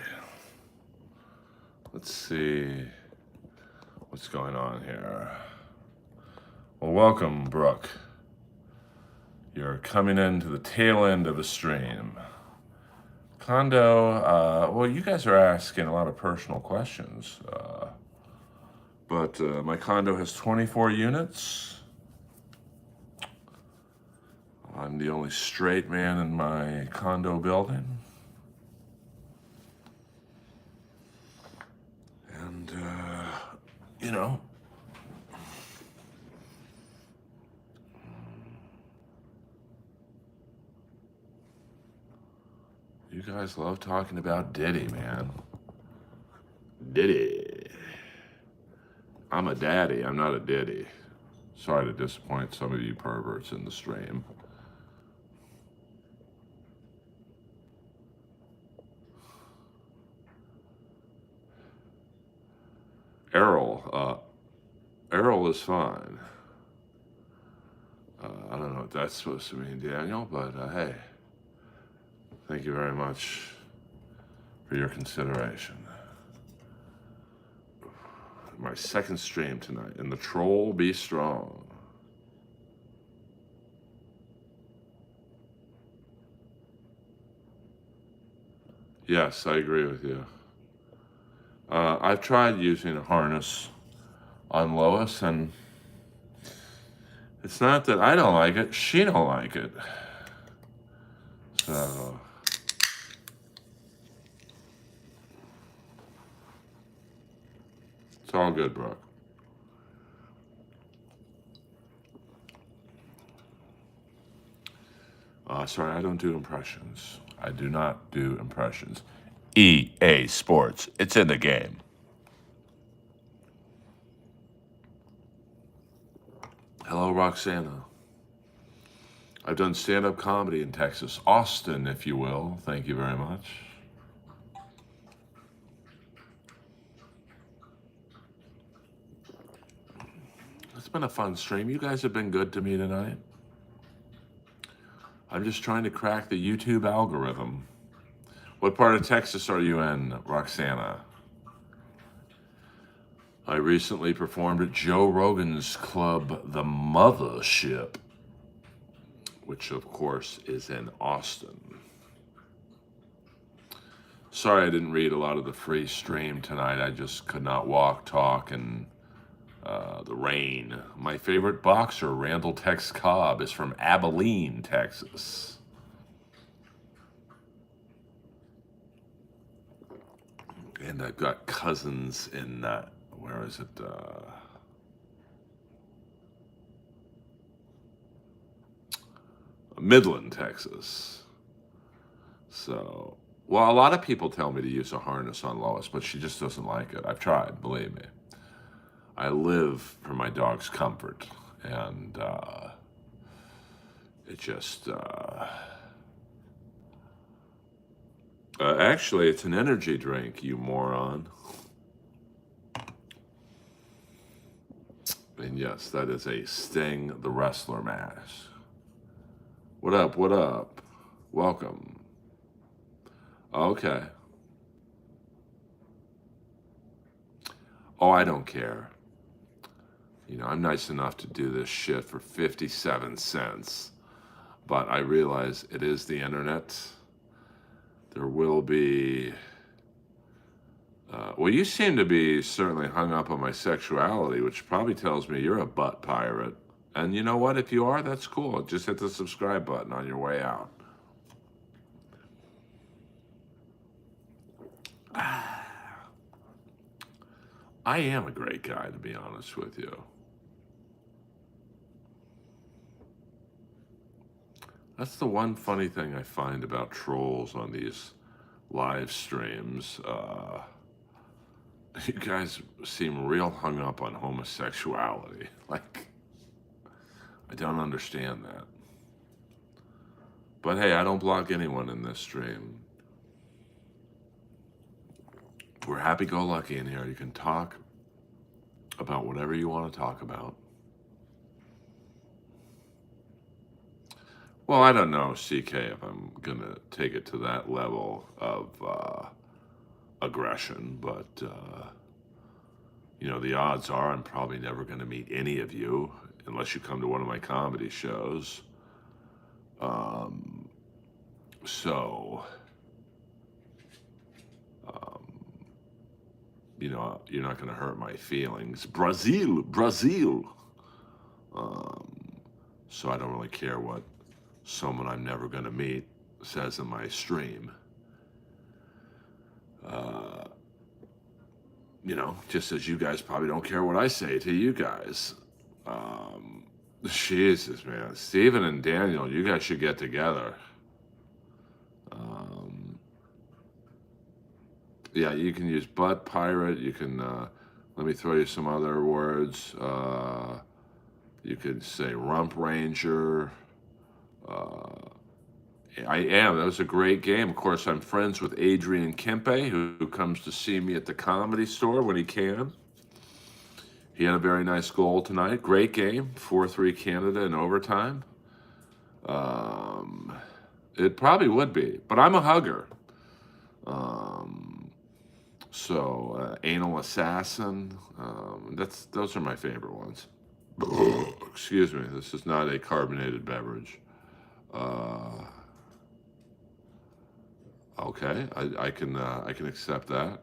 Let's see what's going on here. Well, welcome, Brooke. You're coming into the tail end of the stream. Condo, well, you guys are asking a lot of personal questions. But my condo has 24 units. I'm the only straight man in my condo building. And, you know, you guys love talking about Diddy, man. Diddy. I'm a daddy, I'm not a Diddy. Sorry to disappoint some of you perverts in the stream. Earl is fine. I don't know what that's supposed to mean, Daniel, but hey, thank you very much for your consideration. My second stream tonight, and the troll be strong. Yes, I agree with you. I've tried using a harness on Lois, and it's not that I don't like it, she don't like it. So it's all good, Brooke. Sorry, I don't do impressions. I do not do impressions. EA Sports, it's in the game. Hello, Roxana. I've done stand-up comedy in Texas. Austin, if you will. Thank you very much. It's been a fun stream. You guys have been good to me tonight. I'm just trying to crack the YouTube algorithm. What part of Texas are you in, Roxana? I recently performed at Joe Rogan's club, The Mothership, which of course is in Austin. Sorry I didn't read a lot of the free stream tonight. I just could not walk, talk, and the rain. My favorite boxer, Randall Tex Cobb, is from Abilene, Texas. And I've got cousins in, where is it? Midland, Texas. So, well, a lot of people tell me to use a harness on Lois, but she just doesn't like it. I've tried, believe me. I live for my dog's comfort, and it just, actually, it's an energy drink, you moron. And yes, that is a Sting the Wrestler mask. What up, what up? Welcome. Okay. Oh, I don't care. You know, I'm nice enough to do this shit for 57 cents. But I realize it is the internet. There will be... well, you seem to be certainly hung up on my sexuality, which probably tells me you're a butt pirate. And you know what? If you are, that's cool. Just hit the subscribe button on your way out. I am a great guy, to be honest with you. That's the one funny thing I find about trolls on these live streams. You guys seem real hung up on homosexuality. Like, I don't understand that. But hey, I don't block anyone in this stream. We're happy-go-lucky in here. You can talk about whatever you want to talk about. Well, I don't know, CK, if I'm going to take it to that level of aggression, but, you know, the odds are I'm probably never going to meet any of you unless you come to one of my comedy shows. So, you know, you're not going to hurt my feelings. Brazil. So I don't really care what someone I'm never going to meet says in my stream. You know, just as you guys probably don't care what I say to you guys. Jesus, man. Steven and Daniel, you guys should get together. Yeah, you can use butt pirate. You can, let me throw you some other words. You could say rump ranger. I am. That was a great game. Of course, I'm friends with Adrian Kempe, who comes to see me at the Comedy Store when he can. He had a very nice goal tonight. Great game. 4-3 Canada in overtime. It probably would be, but I'm a hugger. So, Anal Assassin. Those are my favorite ones. Excuse me. This is not a carbonated beverage. Okay, I can accept that.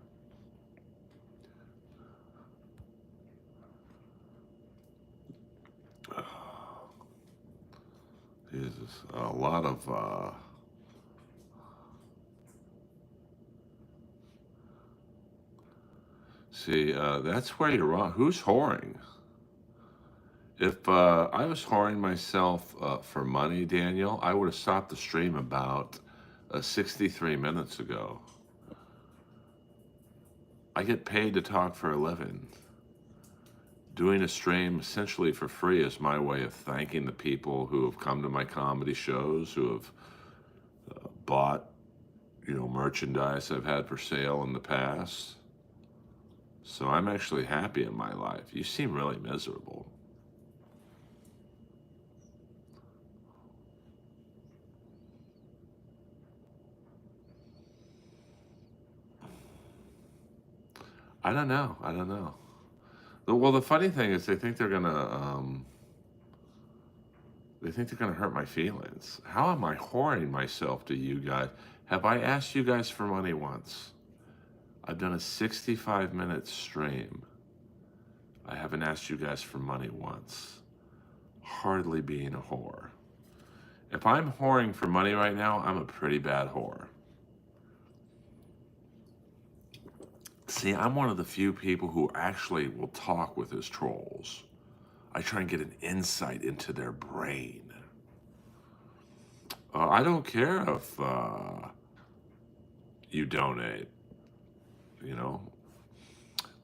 Jesus, a lot of see, that's where you're wrong. Who's whoring? If I was whoring myself for money, Daniel, I would have stopped the stream about 63 minutes ago. I get paid to talk for a living. Doing a stream essentially for free is my way of thanking the people who have come to my comedy shows, who have bought, you know, merchandise I've had for sale in the past. So I'm actually happy in my life. You seem really miserable. I don't know. Well, the funny thing is they think they're They think they're going to hurt my feelings. How am I whoring myself to you guys? Have I asked you guys for money once? I've done a 65-minute stream. I haven't asked you guys for money once. Hardly being a whore. If I'm whoring for money right now, I'm a pretty bad whore. See, I'm one of the few people who actually will talk with his trolls. I try and get an insight into their brain. I don't care if you donate, you know.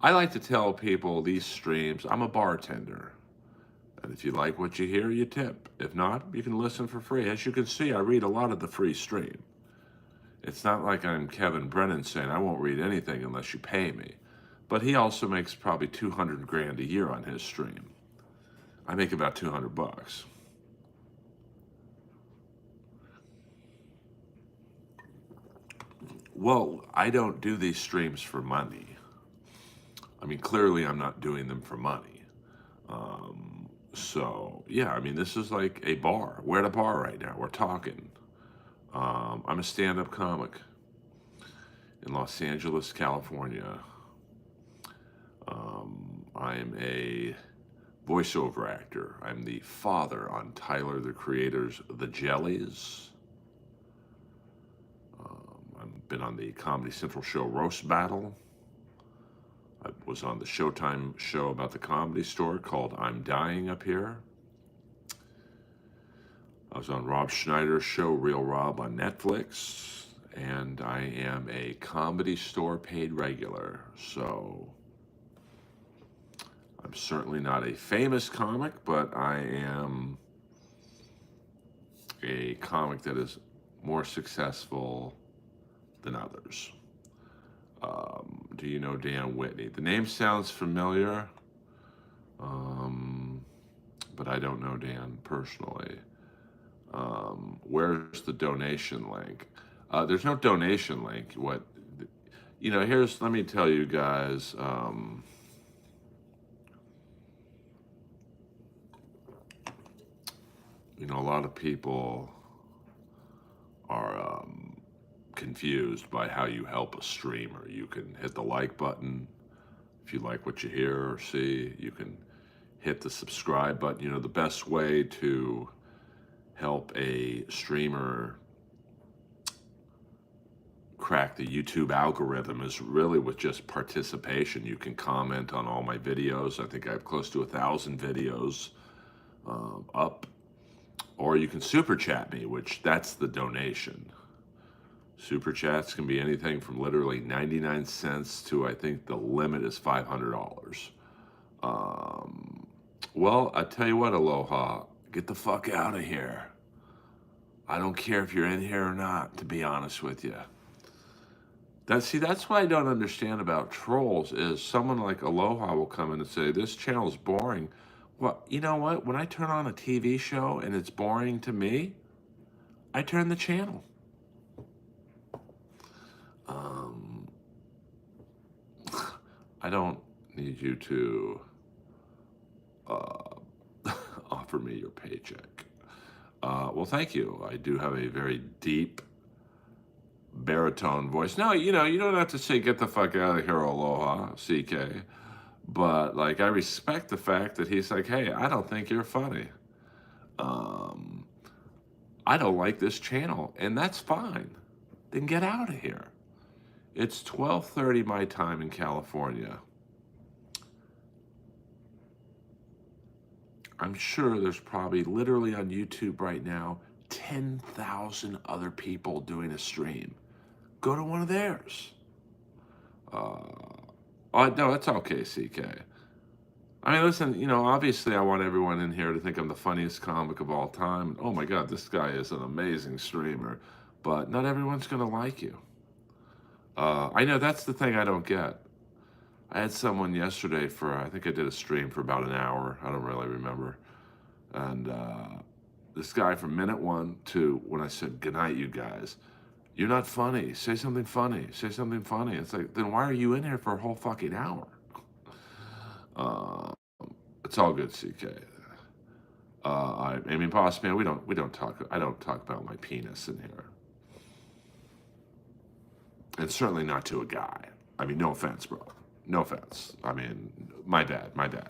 I like to tell people these streams, I'm a bartender. And if you like what you hear, you tip. If not, you can listen for free. As you can see, I read a lot of the free stream. It's not like I'm Kevin Brennan saying I won't read anything unless you pay me. But he also makes probably 200 grand a year on his stream. I make about 200 bucks. Well, I don't do these streams for money. I mean, clearly I'm not doing them for money. So, yeah, I mean, this is like a bar. We're at a bar right now. We're talking. I'm a stand-up comic in Los Angeles, California. I'm a voiceover actor. I'm the father on Tyler, the Creator's The Jellies. I've been on the Comedy Central show Roast Battle. I was on the Showtime show about the Comedy Store called I'm Dying Up Here. I was on Rob Schneider's show Real Rob on Netflix. And I am a Comedy Store paid regular. So I'm certainly not a famous comic, but I am a comic that is more successful than others. Do you know Dan Whitney? The name sounds familiar, but I don't know Dan personally. Where's the donation link? There's no donation link. Let me tell you guys, a lot of people are confused by how you help a streamer. You can hit the like button if you like what you hear or see. You can hit the subscribe button. The best way to help a streamer crack the YouTube algorithm is really with just participation. You can comment on all my videos. I think I have close to 1,000 videos up. Or you can super chat me, which that's the donation. Super chats can be anything from literally 99 cents to I think the limit is $500. Well, I tell you what, Aloha, get the fuck out of here. I don't care if you're in here or not, to be honest with you. That's what I don't understand about trolls is someone like Aloha will come in and say, this channel is boring. Well, you know what? When I turn on a TV show and it's boring to me, I turn the channel. I don't need you to offer me your paycheck. Well, thank you. I do have a very deep baritone voice. No, you don't have to say, get the fuck out of here, Aloha, CK. But, I respect the fact that he's like, hey, I don't think you're funny. I don't like this channel, and that's fine. Then get out of here. It's 12:30 my time in California. I'm sure there's probably literally on YouTube right now 10,000 other people doing a stream. Go to one of theirs. No, it's okay, CK. I mean, listen, obviously I want everyone in here to think I'm the funniest comic of all time. Oh my God, this guy is an amazing streamer. But not everyone's going to like you. I know that's the thing I don't get. I had someone yesterday I think I did a stream for about an hour. I don't really remember. And this guy from minute 1 to when I said, good night, you guys. You're not funny. Say something funny. Say something funny. It's like, then why are you in here for a whole fucking hour? It's all good, CK. I mean, boss man, we don't talk. I don't talk about my penis in here, and certainly not to a guy. I mean, no offense, bro. No offense. I mean, my bad. My bad.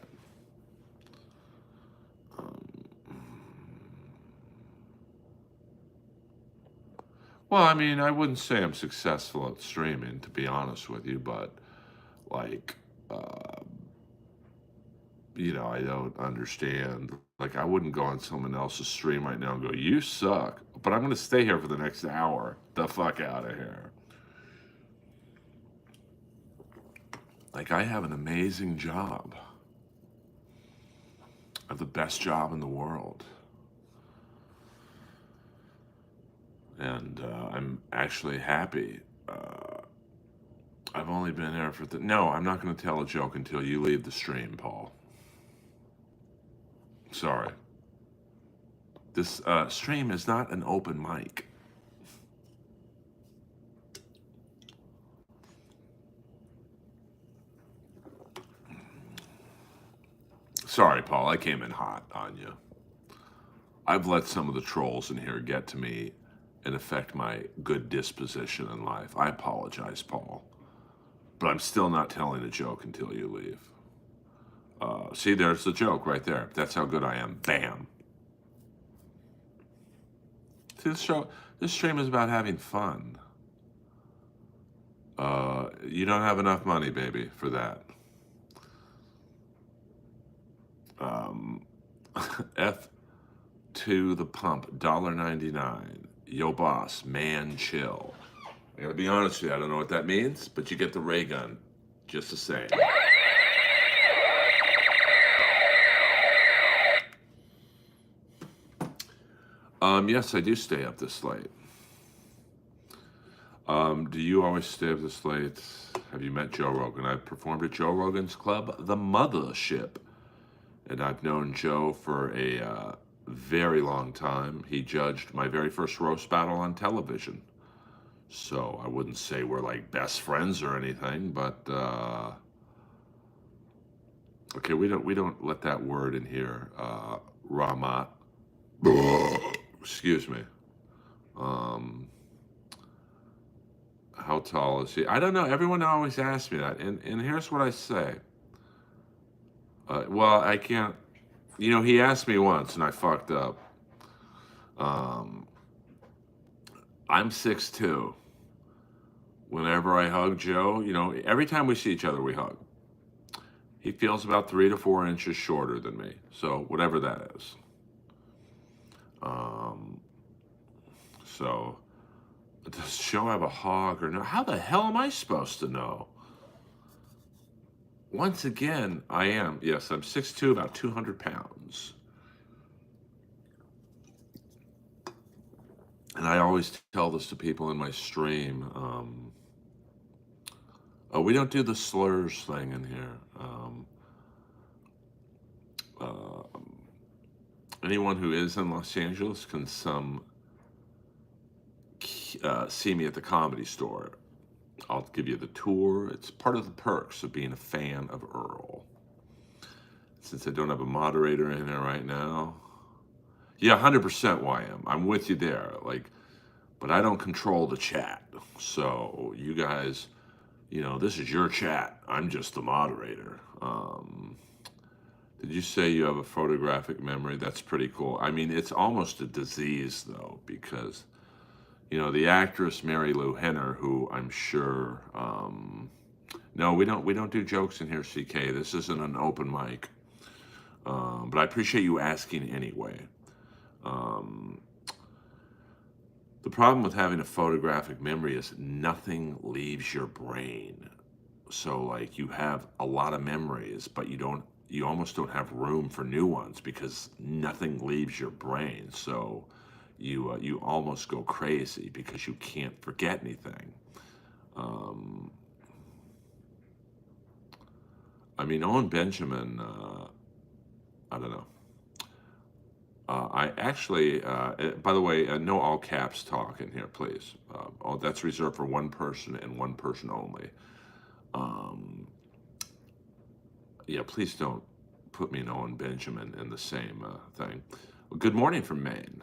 Well, I mean, I wouldn't say I'm successful at streaming, to be honest with you, but like, you know, I don't understand. Like, I wouldn't go on someone else's stream right now and go, "You suck," but I'm going to stay here for the next hour. The fuck out of here. Like, I have an amazing job. I have the best job in the world. And I'm actually happy. I've only been there for no, I'm not going to tell a joke until you leave the stream, Paul. Sorry. This stream is not an open mic. Sorry, Paul, I came in hot on you. I've let some of the trolls in here get to me and affect my good disposition in life. I apologize, Paul. But I'm still not telling a joke until you leave. See, there's the joke right there. That's how good I am. Bam. See, this stream is about having fun. You don't have enough money, baby, for that. F to the pump, $1.99. Yo, boss, man, chill. I gotta be honest with you, I don't know what that means, but you get the ray gun, just the same. Yes, I do stay up this late. Do you always stay up this late? Have you met Joe Rogan? I've performed at Joe Rogan's club, The Mothership. And I've known Joe for a very long time. He judged my very first roast battle on television. So I wouldn't say we're like best friends or anything, but okay, we don't let that word in here. Ramat. Excuse me. How tall is he? I don't know. Everyone always asks me that, and here's what I say. Well, I can't. You know, he asked me once, and I fucked up. I'm 6'2". Whenever I hug Joe, you know, every time we see each other, we hug. He feels about 3 to 4 inches shorter than me, so whatever that is. So, does Joe have a hog or no? How the hell am I supposed to know? Once again, I am. Yes, I'm 6'2", about 200 pounds. And I always tell this to people in my stream. We don't do the slurs thing in here. Anyone who is in Los Angeles can see me at the Comedy Store. I'll give you the tour. It's part of the perks of being a fan of Earl. Since I don't have a moderator in there right now. Yeah, 100% YM. I'm with you there. Like, but I don't control the chat. So you guys, you know, this is your chat. I'm just the moderator. Did you say you have a photographic memory? That's pretty cool. I mean, it's almost a disease though, because you know, the actress Mary Lou Henner, who I'm sure, no, we don't do jokes in here, CK. This isn't an open mic. But I appreciate you asking anyway. The problem with having a photographic memory is nothing leaves your brain. So like you have a lot of memories, but you almost don't have room for new ones because nothing leaves your brain. So you almost go crazy because you can't forget anything. I mean, Owen Benjamin, I don't know. I actually, by the way, no all caps talk in here, please. That's reserved for one person and one person only. Yeah, please don't put me and Owen Benjamin in the same thing. Well, good morning from Maine.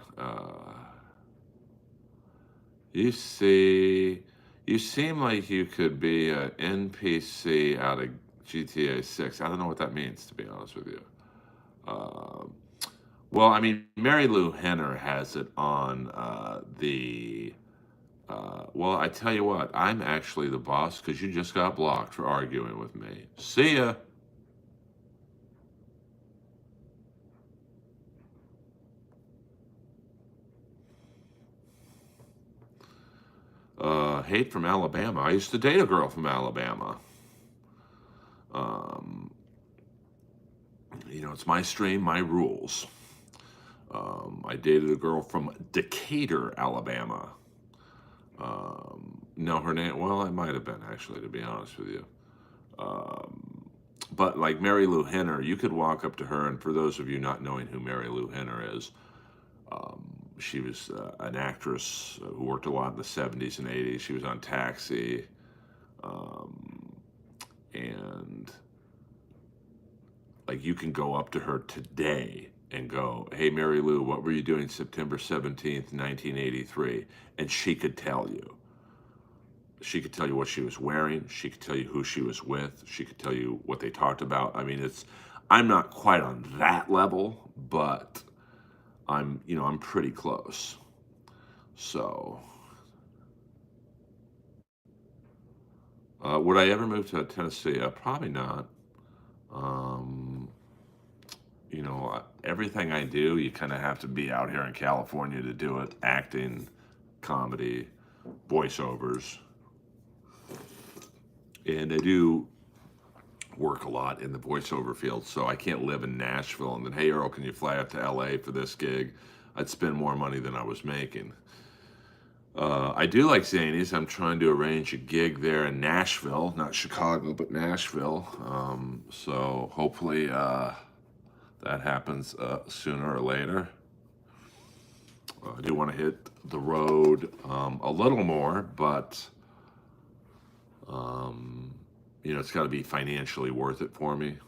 You see, you seem like you could be an NPC out of GTA 6. I don't know what that means, to be honest with you. Well, I mean, Mary Lou Henner has it on well, I tell you what, I'm actually the boss because you just got blocked for arguing with me. See ya. Hate from Alabama. I used to date a girl from Alabama. Um, it's my stream, my rules. I dated a girl from Decatur, Alabama. No, her name, well, it might have been actually, to be honest with you. But like Mary Lou Henner, you could walk up to her, and for those of you not knowing who Mary Lou Henner is, she was an actress who worked a lot in the 70s and 80s. She was on Taxi. And like you can go up to her today and go, hey, Mary Lou, what were you doing September 17th, 1983? And she could tell you. She could tell you what she was wearing. She could tell you who she was with. She could tell you what they talked about. I mean, I'm not quite on that level, but I'm pretty close. So, would I ever move to Tennessee? Probably not. Everything I do, you kind of have to be out here in California to do it. Acting, comedy, voiceovers. And I do work a lot in the voiceover field, so I can't live in Nashville and then, hey, Earl, can you fly up to LA for this gig? I'd spend more money than I was making. I do like Zanies. I'm trying to arrange a gig there in Nashville, not Chicago, but Nashville. So hopefully that happens sooner or later. I do want to hit the road a little more, but it's got to be financially worth it for me.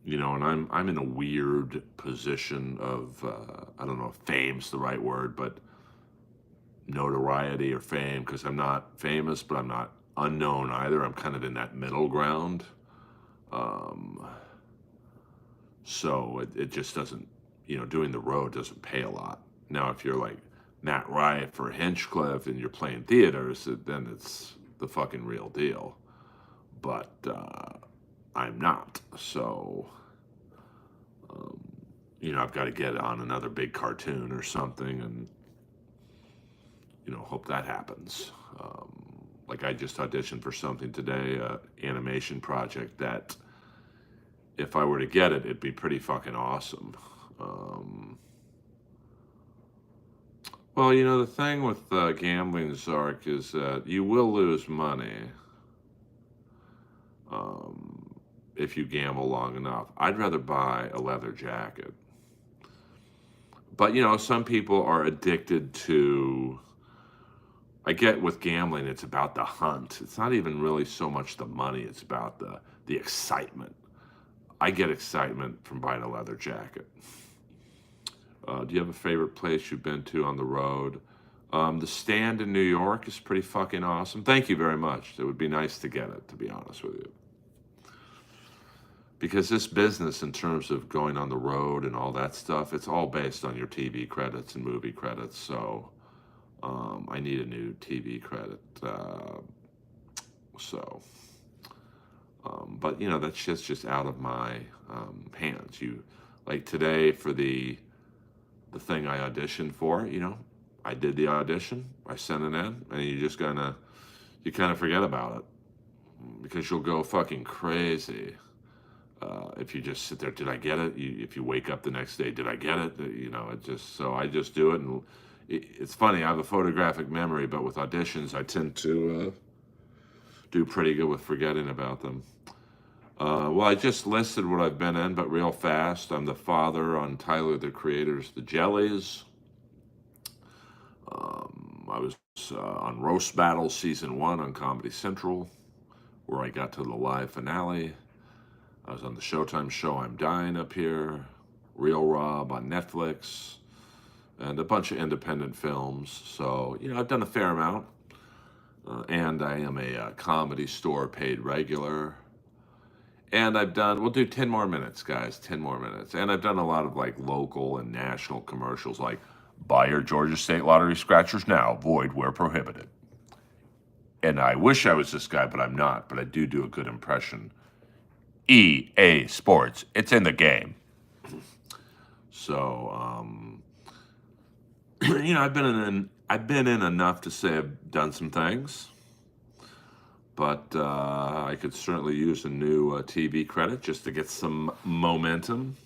And I'm in a weird position of I don't know if fame's the right word, but notoriety or fame, because I'm not famous, but I'm not unknown either. I'm kind of in that middle ground. So it just doesn't, doing the road doesn't pay a lot. Now, if you're like Matt Rife or Hinchcliffe and you're playing theaters, then it's the fucking real deal. But I'm not. So, I've got to get on another big cartoon or something and, hope that happens. Like I just auditioned for something today, animation project that if I were to get it, it'd be pretty fucking awesome. Well, the thing with gambling, Zark, is that you will lose money if you gamble long enough. I'd rather buy a leather jacket. But, some people are addicted to... I get with gambling, it's about the hunt. It's not even really so much the money. It's about the excitement. I get excitement from buying a leather jacket. Do you have a favorite place you've been to on the road? The Stand in New York is pretty fucking awesome. Thank you very much. It would be nice to get it, to be honest with you. Because this business, in terms of going on the road and all that stuff, it's all based on your TV credits and movie credits. So I need a new TV credit. But that shit's just out of my hands. Like today for the thing I auditioned for, I did the audition, I sent it in, and you kind of forget about it because you'll go fucking crazy if you just sit there. Did I get it? If you wake up the next day, did I get it? So I just do it, and it's funny. I have a photographic memory, but with auditions, I tend to do pretty good with forgetting about them. Well, I just listed what I've been in, but real fast. I'm the father on Tyler, the Creator's The Jellies. I was on Roast Battle Season 1 on Comedy Central, where I got to the live finale. I was on the Showtime show I'm Dying up here, Real Rob on Netflix, and a bunch of independent films. So, I've done a fair amount. And I am a Comedy Store paid regular. And we'll do 10 more minutes, guys, 10 more minutes. And I've done a lot of like local and national commercials like, buy your Georgia State Lottery scratchers now, void where prohibited. And I wish I was this guy, but I'm not. But I do a good impression. EA Sports, it's in the game. So, I've been in enough to say I've done some things. But I could certainly use a new TV credit just to get some momentum.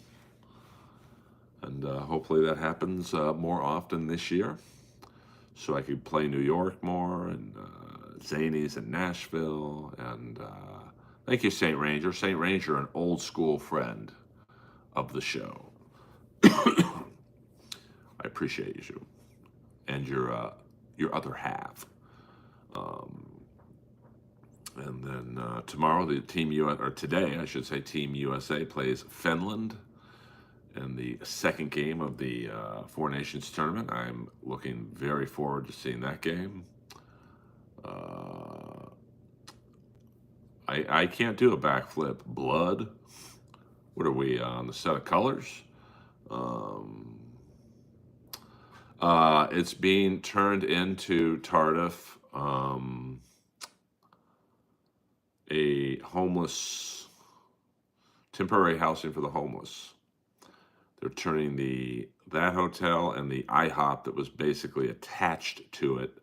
And hopefully that happens more often this year. So I could play New York more and Zanies in Nashville. And thank you, St. Ranger. St. Ranger, an old school friend of the show. I appreciate you and your other half. And then tomorrow, today, I should say, Team USA plays Finland in the second game of the Four Nations tournament. I'm looking very forward to seeing that game. I can't do a backflip. Blood. What are we on the set of colors? It's being turned into Tardif. A homeless, temporary housing for the homeless. They're turning that hotel and the IHOP that was basically attached to it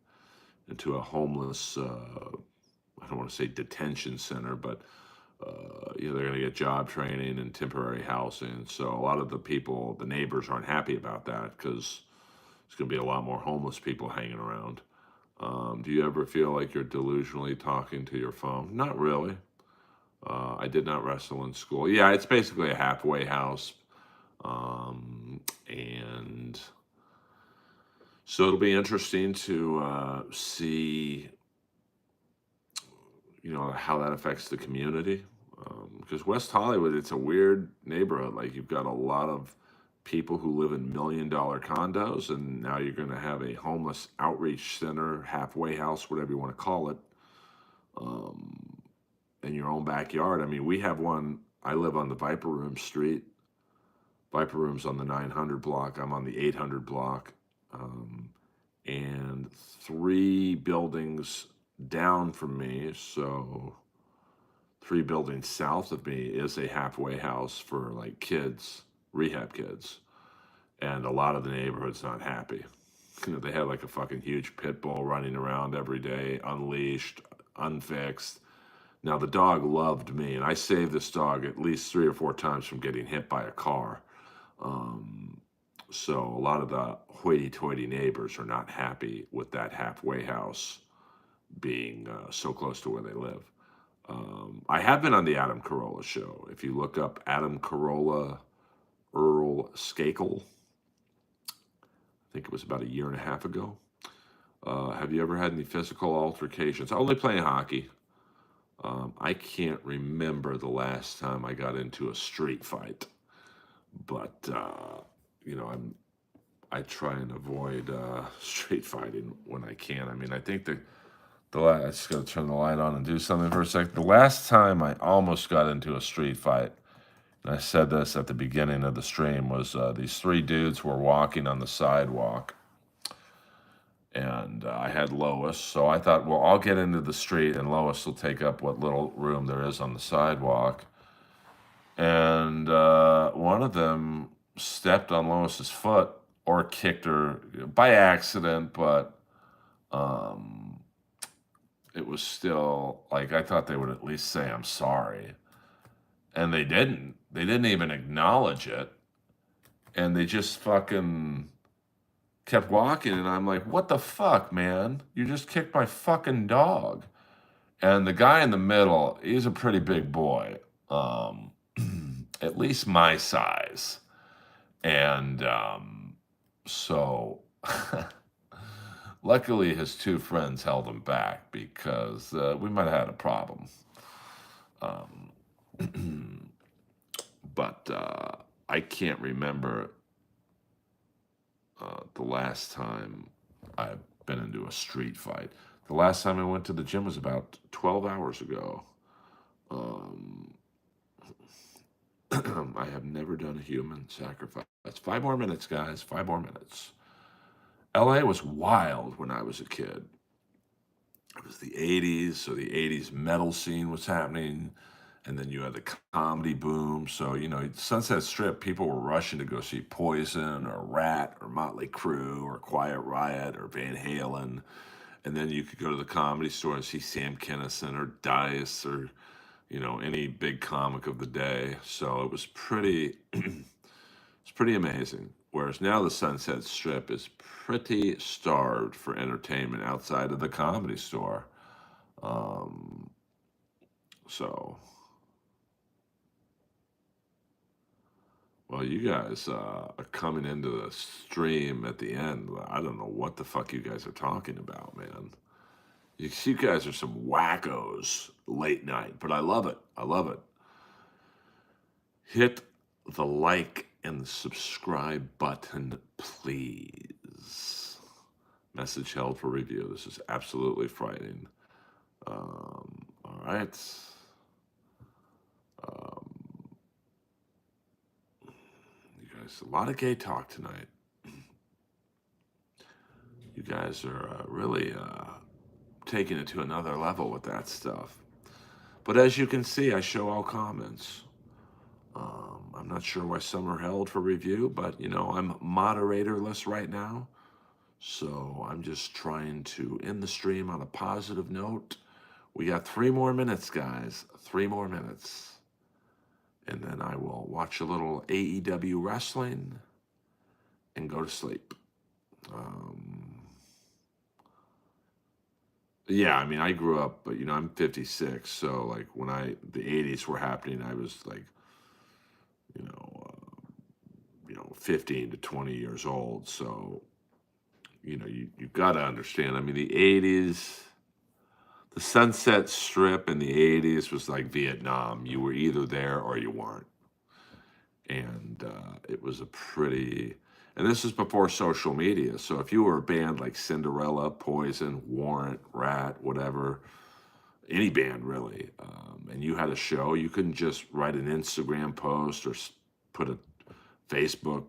into a homeless, I don't want to say detention center, but they're going to get job training and temporary housing. So a lot of the neighbors aren't happy about that because there's going to be a lot more homeless people hanging around. Do you ever feel like you're delusionally talking to your phone? Not really. I did not wrestle in school. Yeah, it's basically a halfway house. And so it'll be interesting to see, how that affects the community. Because West Hollywood, it's a weird neighborhood. Like, you've got a lot of people who live in $1 million condos, and now you're going to have a homeless outreach center, halfway house, whatever you want to call it, in your own backyard. I mean, we have one. I live on the Viper Room Street. Viper Room's on the 900 block. I'm on the 800 block. And 3 buildings down from me, so 3 buildings south of me, is a halfway house for like kids, rehab kids, and a lot of the neighborhood's not happy. They had like a fucking huge pit bull running around every day, unleashed, unfixed. Now the dog loved me, and I saved this dog at least 3 or 4 times from getting hit by a car. So a lot of the hoity-toity neighbors are not happy with that halfway house being so close to where they live. I have been on the Adam Carolla show. If you look up Adam Carolla, Earl Skakel, I think it was about 1.5 years ago. Have you ever had any physical altercations? Only playing hockey. I can't remember the last time I got into a street fight, but I try and avoid street fighting when I can. I mean, I think I just got to turn the light on and do something for a second. The last time I almost got into a street fight, and I said this at the beginning of the stream, was these 3 dudes were walking on the sidewalk, and I had Lois, so I thought, well, I'll get into the street, and Lois will take up what little room there is on the sidewalk. And one of them stepped on Lois's foot or kicked her by accident, but it was still, like, I thought they would at least say, I'm sorry. And they didn't. They didn't even acknowledge it. And they just fucking kept walking. And I'm like, what the fuck, man? You just kicked my fucking dog. And the guy in the middle, he's a pretty big boy. At least my size. And so luckily his 2 friends held him back because we might have had a problem. but I can't remember the last time I've been into a street fight. The last time I went to the gym was about 12 hours ago. Um, I have never done a human sacrifice. 5 more minutes, guys. 5 more minutes. LA was wild when I was a kid. It was the 80s, so the 80s metal scene was happening. And then you had the comedy boom. So, Sunset Strip, people were rushing to go see Poison or Rat or Motley Crue or Quiet Riot or Van Halen. And then you could go to the Comedy Store and see Sam Kinison or Dice or, any big comic of the day. So it was it's pretty amazing. Whereas now the Sunset Strip is pretty starved for entertainment outside of the Comedy Store. Um, so, well, you guys are coming into the stream at the end. I don't know what the fuck you guys are talking about, man. You guys are some wackos late night, but I love it. I love it. Hit the like and the subscribe button, please. Message held for review. This is absolutely frightening. All right. You guys, a lot of gay talk tonight. You guys are really taking it to another level with that stuff. But as you can see, I show all comments. I'm not sure why some are held for review, but I'm moderatorless right now. So I'm just trying to end the stream on a positive note. We got 3 more minutes, guys. 3 more minutes. And then I will watch a little AEW wrestling and go to sleep. Yeah, I mean, I grew up, but I'm 56, so like when the 80s were happening, I was like, you know, 15 to 20 years old. So, you've got to understand. I mean, the 80s, the Sunset Strip in the 80s was like Vietnam. You were either there or you weren't. And it was and this is before social media. So if you were a band like Cinderella, Poison, Warrant, Rat, whatever, any band really, and you had a show, you couldn't just write an Instagram post or put a Facebook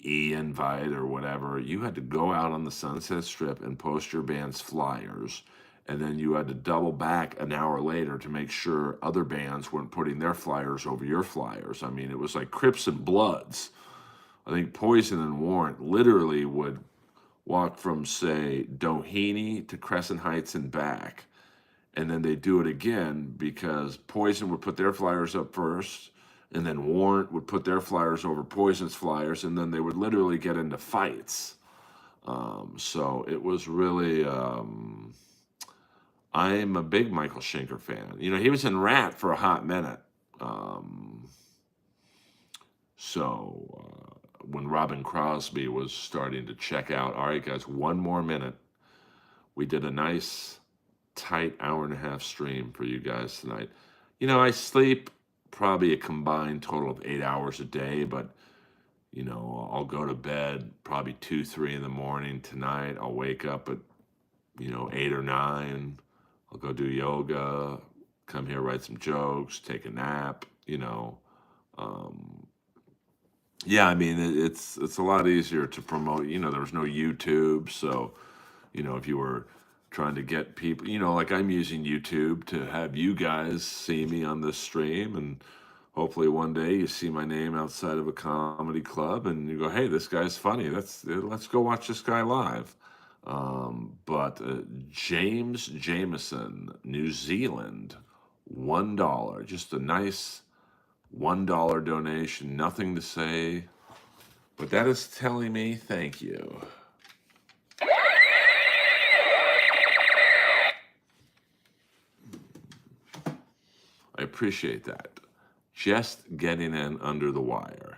e-invite or whatever. You had to go out on the Sunset Strip and post your band's flyers, and then you had to double back an hour later to make sure other bands weren't putting their flyers over your flyers. I mean, it was like Crips and Bloods. I think Poison and Warrant literally would walk from, say, Doheny to Crescent Heights and back, and then they do it again because Poison would put their flyers up first, and then Warrant would put their flyers over Poison's flyers, and then they would literally get into fights. So it was really, I'm a big Michael Schenker fan. He was in Rat for a hot minute. When Robin Crosby was starting to check out, all right, guys, 1 more minute. We did a nice, tight hour-and-a-half stream for you guys tonight. I sleep probably a combined total of 8 hours a day, but I'll go to bed probably 2, 3 in the morning tonight. I'll wake up at 8 or 9. I'll go do yoga, come here, write some jokes, take a nap. Yeah, I mean it's a lot easier to promote. There was no YouTube, so if you were trying to get people, like I'm using YouTube to have you guys see me on this stream, and hopefully one day you see my name outside of a comedy club and you go, hey, this guy's funny. Let's go watch this guy live. But James Jameson, New Zealand, $1. Just a nice $1 donation. Nothing to say, but that is telling me thank you. I appreciate that. Just getting in under the wire.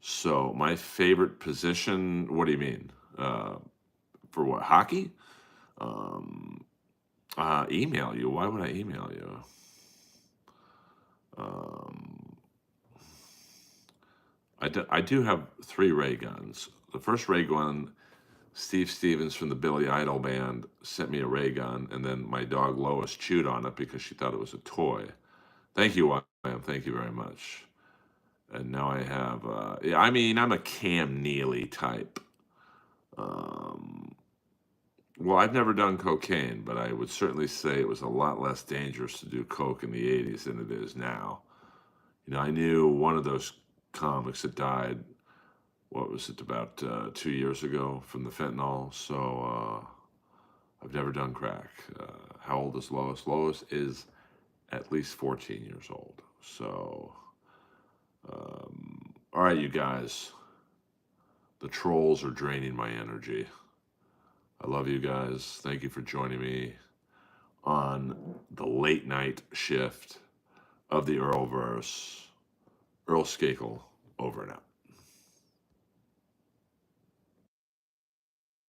So my favorite position, what do you mean? For what, hockey? Email you. Why would I email you? Um, I do have 3 ray guns. The first ray gun, Steve Stevens from the Billy Idol band sent me a ray gun, and then my dog Lois chewed on it because she thought it was a toy. Thank you, Wham. Thank you very much. And now I have, yeah, I mean, I'm a Cam Neely type. Um, well, I've never done cocaine, but I would certainly say it was a lot less dangerous to do coke in the 80s than it is now. You know, I knew one of those comics that died, what was it, about 2 years ago from the fentanyl. So I've never done crack. How old is Lois? Lois is at least 14 years old. So, all right, you guys. The trolls are draining my energy. I love you guys. Thank you for joining me on the late night shift of the Earlverse. Earl Skakel, over and out.